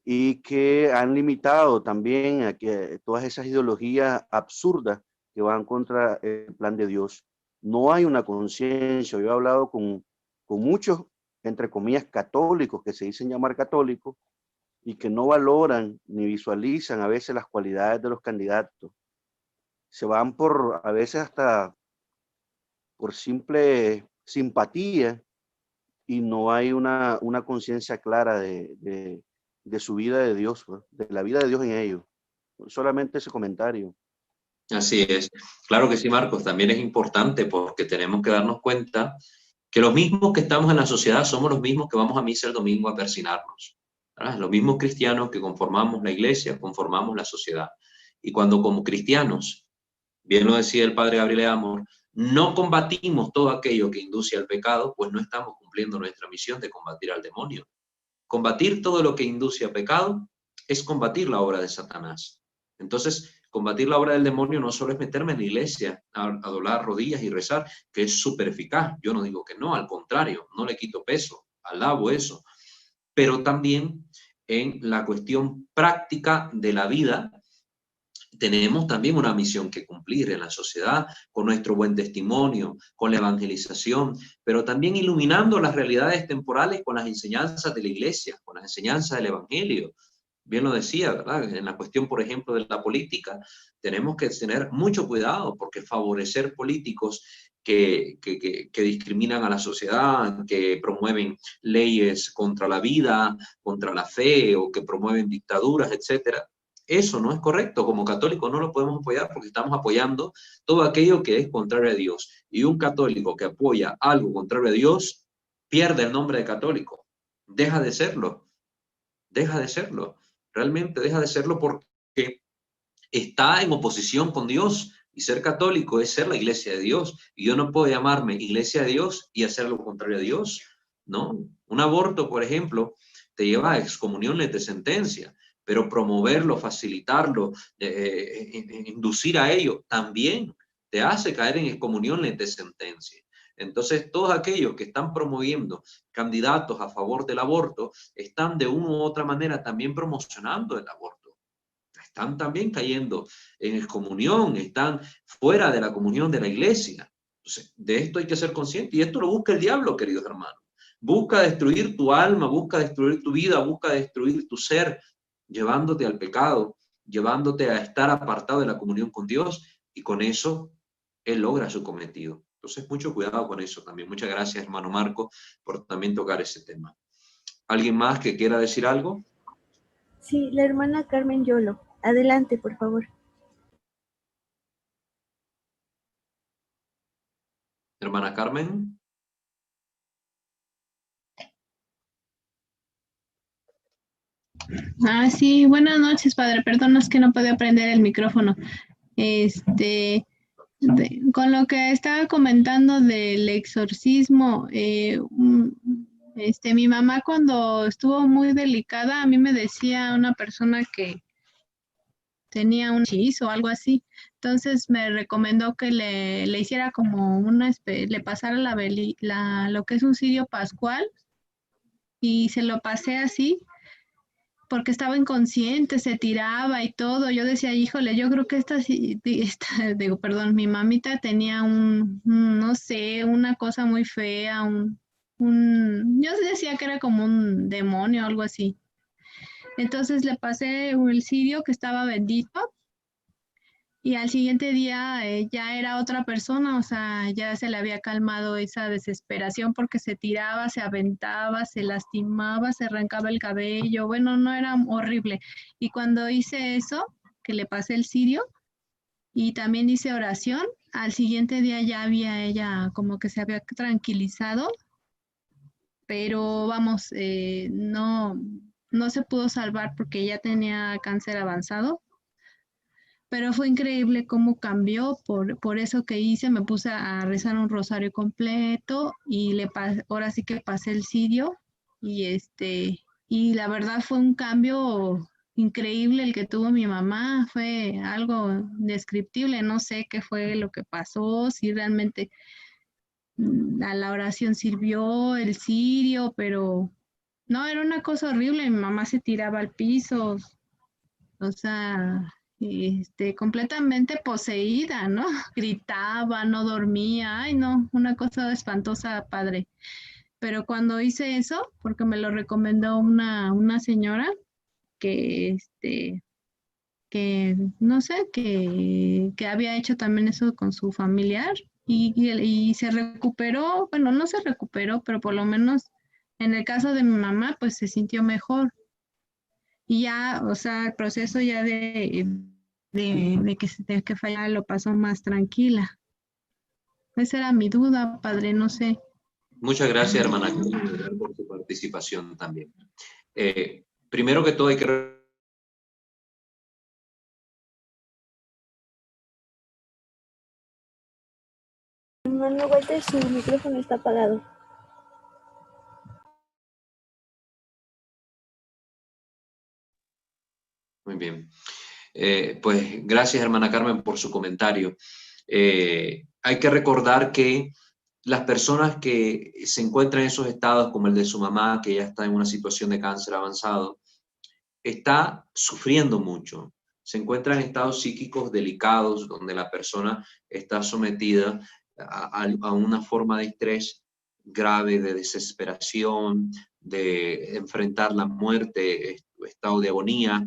D: y que han limitado también a que todas esas ideologías absurdas que van contra el plan de Dios. No hay una conciencia. Yo he hablado con muchos, entre comillas, católicos, que se dicen llamar católicos, y que no valoran ni visualizan a veces las cualidades de los candidatos. Se van por, a veces hasta por simple simpatía, y no hay una conciencia clara de su vida de Dios, de la vida de Dios en ellos. Solamente ese comentario.
A: Así es. Claro que sí, Marcos. También es importante porque tenemos que darnos cuenta que los mismos que estamos en la sociedad somos los mismos que vamos a misa el domingo a persinarnos. ¿Verdad? Los mismos cristianos que conformamos la iglesia, conformamos la sociedad. Y cuando como cristianos, bien lo decía el padre Gabriel Amor, no combatimos todo aquello que induce al pecado, pues no estamos cumpliendo nuestra misión de combatir al demonio. Combatir todo lo que induce a pecado es combatir la obra de Satanás. Entonces, combatir la obra del demonio no solo es meterme en la iglesia a doblar rodillas y rezar, que es súper eficaz. Yo no digo que no, al contrario, no le quito peso, alabo eso. Pero también en la cuestión práctica de la vida, tenemos también una misión que cumplir en la sociedad, con nuestro buen testimonio, con la evangelización, pero también iluminando las realidades temporales con las enseñanzas de la iglesia, con las enseñanzas del evangelio. Bien lo decía, ¿verdad? En la cuestión, por ejemplo, de la política, tenemos que tener mucho cuidado porque favorecer políticos que discriminan a la sociedad, que promueven leyes contra la vida, contra la fe, o que promueven dictaduras, etcétera. Eso no es correcto. Como católicos no lo podemos apoyar porque estamos apoyando todo aquello que es contrario a Dios. Y un católico que apoya algo contrario a Dios pierde el nombre de católico. Deja de serlo. Deja de serlo. Realmente deja de serlo porque está en oposición con Dios. Y ser católico es ser la iglesia de Dios. Y yo no puedo llamarme iglesia de Dios y hacer lo contrario a Dios. ¿No? Un aborto, por ejemplo, te lleva a excomunión de sentencia. Pero promoverlo, facilitarlo, inducir a ello, también te hace caer en excomunión de sentencia. Entonces, todos aquellos que están promoviendo candidatos a favor del aborto, están de una u otra manera también promocionando el aborto. Están también cayendo en excomunión, están fuera de la comunión de la iglesia. Entonces, de esto hay que ser consciente, y esto lo busca el diablo, queridos hermanos. Busca destruir tu alma, busca destruir tu vida, busca destruir tu ser, llevándote al pecado, llevándote a estar apartado de la comunión con Dios, y con eso él logra su cometido. Entonces, mucho cuidado con eso también. Muchas gracias, hermano Marco, por también tocar ese tema. ¿Alguien más que quiera decir algo?
B: Sí, la hermana Carmen Yolo. Adelante, por favor.
A: Hermana Carmen.
E: Sí, buenas noches, padre. Perdón, es que no podía prender el micrófono. Con lo que estaba comentando del exorcismo, mi mamá cuando estuvo muy delicada, a mí me decía una persona que tenía un hechizo o algo así. Entonces me recomendó que le hiciera como le pasara lo que es un cirio pascual, y se lo pasé así porque estaba inconsciente, se tiraba y todo. Yo decía, híjole, yo creo que mi mamita tenía no sé, una cosa muy fea, yo decía que era como un demonio o algo así. Entonces le pasé el cirio que estaba bendito, y al siguiente día ya era otra persona, o sea, ya se le había calmado esa desesperación porque se tiraba, se aventaba, se lastimaba, se arrancaba el cabello, bueno, no, era horrible. Y cuando hice eso, que le pasé el cirio y también hice oración, al siguiente día ya había ella como que se había tranquilizado, pero vamos, no se pudo salvar porque ya tenía cáncer avanzado. Pero fue increíble cómo cambió por eso que hice. Me puse a rezar un rosario completo y ahora sí que pasé el cirio, y la verdad fue un cambio increíble el que tuvo mi mamá. Fue algo indescriptible. No sé qué fue lo que pasó, si realmente a la oración sirvió el cirio, pero no, era una cosa horrible. Mi mamá se tiraba al piso, o sea, completamente poseída, ¿no? Gritaba, no dormía, ay, no, una cosa espantosa, padre. Pero cuando hice eso, porque me lo recomendó una señora que, no sé, que había hecho también eso con su familiar, y se recuperó, bueno, no se recuperó, pero por lo menos en el caso de mi mamá, pues se sintió mejor. Y ya, o sea, el proceso ya de que fallara lo pasó más tranquila. Esa era mi duda, padre, no sé.
A: Muchas gracias, hermana, por su participación también. Primero que todo hay que
B: Hermano Walter, su micrófono está apagado.
A: Muy bien. Pues gracias, hermana Carmen, por su comentario. Hay que recordar que las personas que se encuentran en esos estados, como el de su mamá, que ya está en una situación de cáncer avanzado, está sufriendo mucho. Se encuentra en estados psíquicos delicados, donde la persona está sometida a una forma de estrés grave, de desesperación, de enfrentar la muerte, estado de agonía.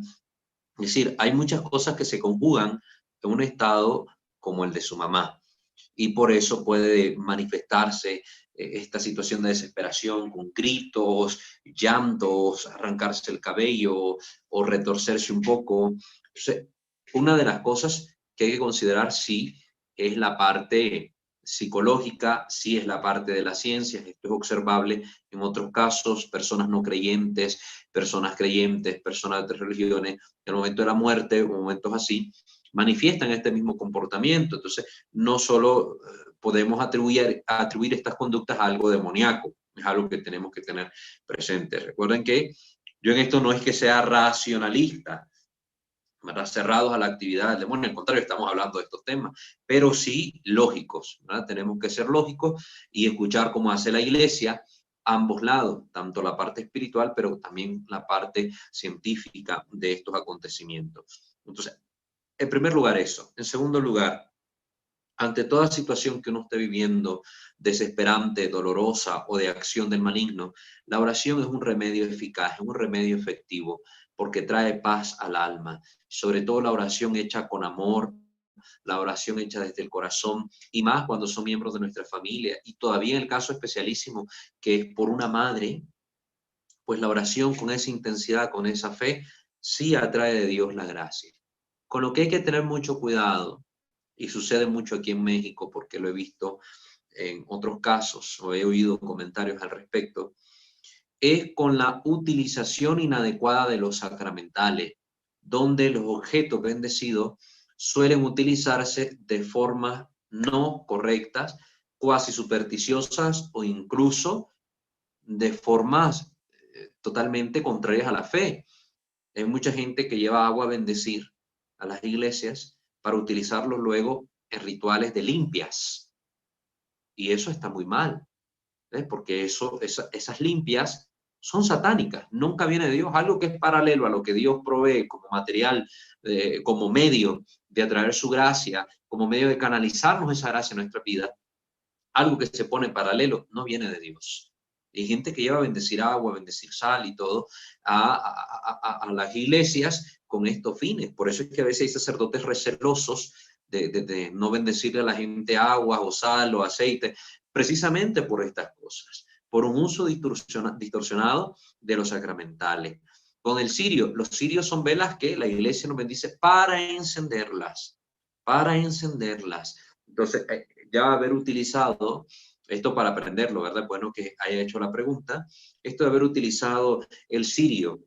A: Es decir, hay muchas cosas que se conjugan en un estado como el de su mamá. Y por eso puede manifestarse esta situación de desesperación con gritos, llantos, arrancarse el cabello o retorcerse un poco. Entonces, una de las cosas que hay que considerar sí es la parte psicológica, sí es la parte de las ciencias. Esto es observable en otros casos, personas no creyentes, personas creyentes, personas de religiones, en el momento de la muerte o momentos así, manifiestan este mismo comportamiento. Entonces, no solo podemos atribuir estas conductas a algo demoníaco, es algo que tenemos que tener presente. Recuerden que yo en esto no es que sea racionalista, cerrados a la actividad del demonio, al contrario, estamos hablando de estos temas, pero sí lógicos, ¿verdad? Tenemos que ser lógicos y escuchar cómo hace la iglesia ambos lados, tanto la parte espiritual, pero también la parte científica de estos acontecimientos. Entonces, en primer lugar eso. En segundo lugar, ante toda situación que uno esté viviendo, desesperante, dolorosa o de acción del maligno, la oración es un remedio eficaz, es un remedio efectivo, porque trae paz al alma. Sobre todo la oración hecha con amor, la oración hecha desde el corazón, y más cuando son miembros de nuestra familia, y todavía en el caso especialísimo que es por una madre, pues la oración con esa intensidad, con esa fe, sí atrae de Dios la gracia. Con lo que hay que tener mucho cuidado, y sucede mucho aquí en México porque lo he visto en otros casos o he oído comentarios al respecto, es con la utilización inadecuada de los sacramentales, donde los objetos bendecidos suelen utilizarse de formas no correctas, cuasi supersticiosas o incluso de formas totalmente contrarias a la fe. Hay mucha gente que lleva agua a bendecir a las iglesias para utilizarlos luego en rituales de limpias. Y eso está muy mal, porque esas limpias son satánicas, nunca viene de Dios, algo que es paralelo a lo que Dios provee como material, como medio de atraer su gracia, como medio de canalizarnos esa gracia en nuestra vida, algo que se pone en paralelo, no viene de Dios. Hay gente que lleva a bendecir agua, a bendecir sal y todo a las iglesias con estos fines. Por eso es que a veces hay sacerdotes recelosos de no bendecirle a la gente agua o sal o aceite, precisamente por estas cosas, por un uso distorsionado de los sacramentales. Con el cirio, los cirios son velas que la iglesia nos bendice para encenderlas, para encenderlas. Entonces, ya haber utilizado esto para aprenderlo, ¿verdad? Bueno que haya hecho la pregunta. Esto de haber utilizado el cirio,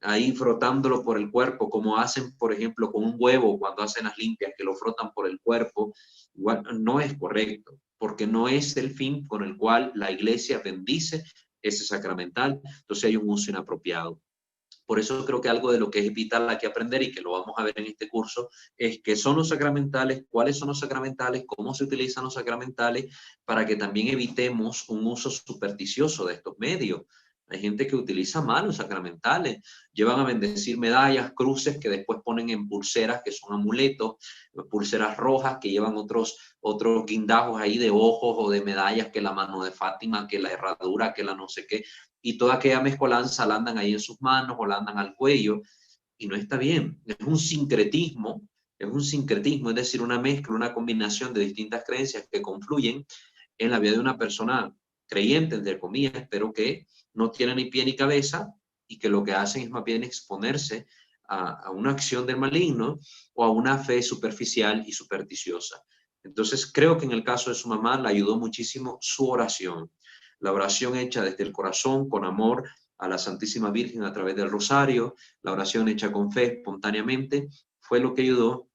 A: ahí frotándolo por el cuerpo, como hacen, por ejemplo, con un huevo cuando hacen las limpias, que lo frotan por el cuerpo, igual no es correcto, porque no es el fin con el cual la iglesia bendice ese sacramental. Entonces hay un uso inapropiado. Por eso creo que algo de lo que es vital hay que aprender y que lo vamos a ver en este curso es qué son los sacramentales, cuáles son los sacramentales, cómo se utilizan los sacramentales, para que también evitemos un uso supersticioso de estos medios. Hay gente que utiliza mal los sacramentales, llevan a bendecir medallas, cruces que después ponen en pulseras que son amuletos, pulseras rojas que llevan otros guindajos ahí de ojos o de medallas, que la mano de Fátima, que la herradura, que la no sé qué, y toda aquella mezcolanza la andan ahí en sus manos o la andan al cuello, y no está bien. Es un sincretismo, es decir, una mezcla, una combinación de distintas creencias que confluyen en la vida de una persona creyente, entre comillas, pero que no tiene ni pie ni cabeza y que lo que hacen es más bien exponerse a una acción del maligno o a una fe superficial y supersticiosa. Entonces, creo que en el caso de su mamá le ayudó muchísimo su oración. La oración hecha desde el corazón, con amor a la Santísima Virgen a través del rosario, la oración hecha con fe espontáneamente, fue lo que ayudó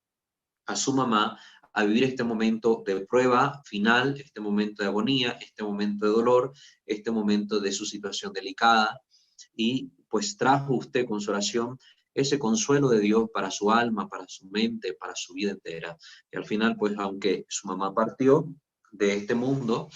A: a su mamá a vivir este momento de prueba final, este momento de agonía, este momento de dolor, este momento de su situación delicada, y pues trajo usted con su oración ese consuelo de Dios para su alma, para su mente, para su vida entera. Y al final, pues aunque su mamá partió de este mundo,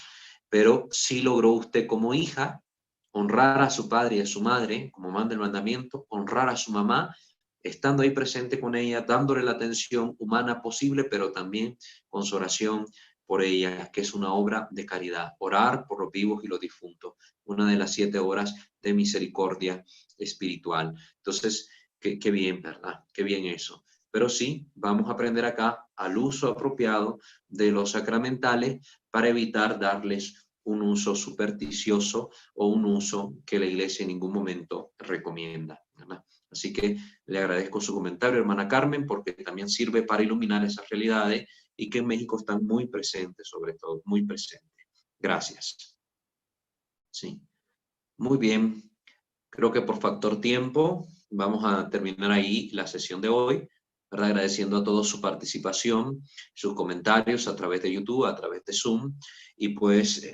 A: pero sí logró usted como hija honrar a su padre y a su madre, como manda el mandamiento, honrar a su mamá, estando ahí presente con ella, dándole la atención humana posible, pero también con su oración por ella, que es una obra de caridad. Orar por los vivos y los difuntos, una de las 7 obras de misericordia espiritual. Entonces, qué bien, ¿verdad? Qué bien eso. Pero sí, vamos a aprender acá al uso apropiado de los sacramentales para evitar darles un uso supersticioso o un uso que la Iglesia en ningún momento recomienda, ¿verdad? Así que le agradezco su comentario, hermana Carmen, porque también sirve para iluminar esas realidades y que en México están muy presentes, sobre todo, muy presentes. Gracias. Sí. Muy bien. Creo que por factor tiempo vamos a terminar ahí la sesión de hoy, ¿verdad? Agradeciendo a todos su participación, sus comentarios a través de YouTube, a través de Zoom, y pues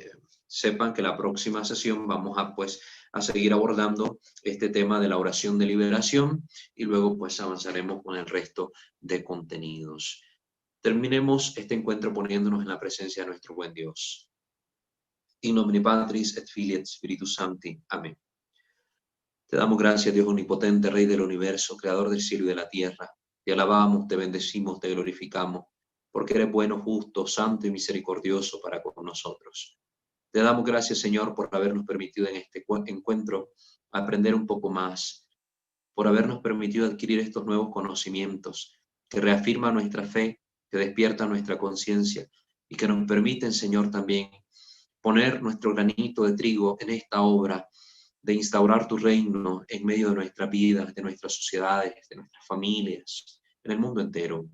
A: sepan que la próxima sesión vamos a seguir abordando este tema de la oración de liberación y luego pues avanzaremos con el resto de contenidos. Terminemos este encuentro poniéndonos en la presencia de nuestro buen Dios. In nomine Patris et Filii et Spiritus Sancti. Amén. Te damos gracias, Dios omnipotente, Rey del universo, Creador del cielo y de la tierra. Te alabamos, te bendecimos, te glorificamos, porque eres bueno, justo, santo y misericordioso para con nosotros. Te damos gracias, Señor, por habernos permitido en este encuentro aprender un poco más, por habernos permitido adquirir estos nuevos conocimientos que reafirman nuestra fe, que despiertan nuestra conciencia y que nos permiten, Señor, también poner nuestro granito de trigo en esta obra de instaurar tu reino en medio de nuestras vidas, de nuestras sociedades, de nuestras familias, en el mundo entero.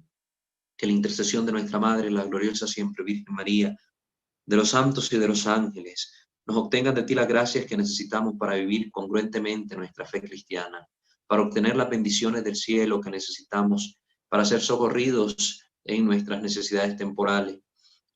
A: Que la intercesión de nuestra Madre, la gloriosa siempre Virgen María, de los santos y de los ángeles, nos obtengan de ti las gracias que necesitamos para vivir congruentemente nuestra fe cristiana, para obtener las bendiciones del cielo que necesitamos, para ser socorridos en nuestras necesidades temporales,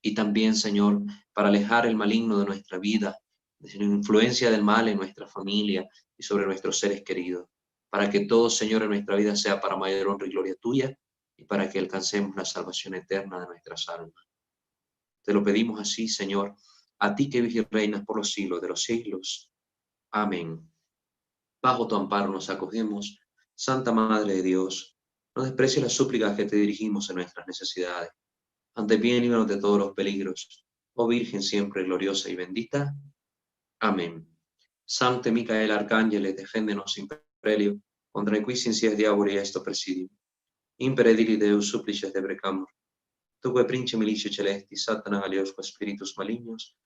A: y también, Señor, para alejar el maligno de nuestra vida, de la influencia del mal en nuestra familia y sobre nuestros seres queridos, para que todo, Señor, en nuestra vida sea para mayor honra y gloria tuya, y para que alcancemos la salvación eterna de nuestras almas. Te lo pedimos así, Señor, a ti que vives y reinas por los siglos de los siglos. Amén. Bajo tu amparo nos acogemos, Santa Madre de Dios, no desprecies las súplicas que te dirigimos en nuestras necesidades. Ante bien, líbranos de todos los peligros, oh Virgen siempre gloriosa y bendita. Amén. Sancte Micael Arcángel, deféndenos imperio, contra inquisiencies diaboli esto presidium. Impere dili Deus supplices deprecamur. Tuque prince milicia celesti, Satana aliosque spiritus malignos,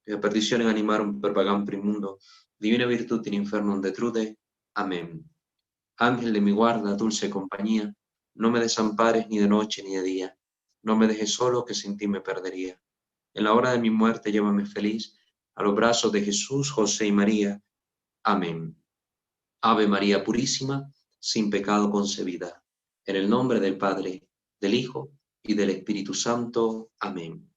A: que perdiciones animarum per pagam primundo, divina virtud in infernum detrude. Amén. Ángel de mi guarda, dulce compañía, no me desampares ni de noche ni de día. No me dejes solo, que sin ti me perdería. En la hora de mi muerte llévame feliz a los brazos de Jesús, José y María. Amén. Ave María Purísima, sin pecado concebida. En el nombre del Padre, del Hijo y del Espíritu Santo. Amén.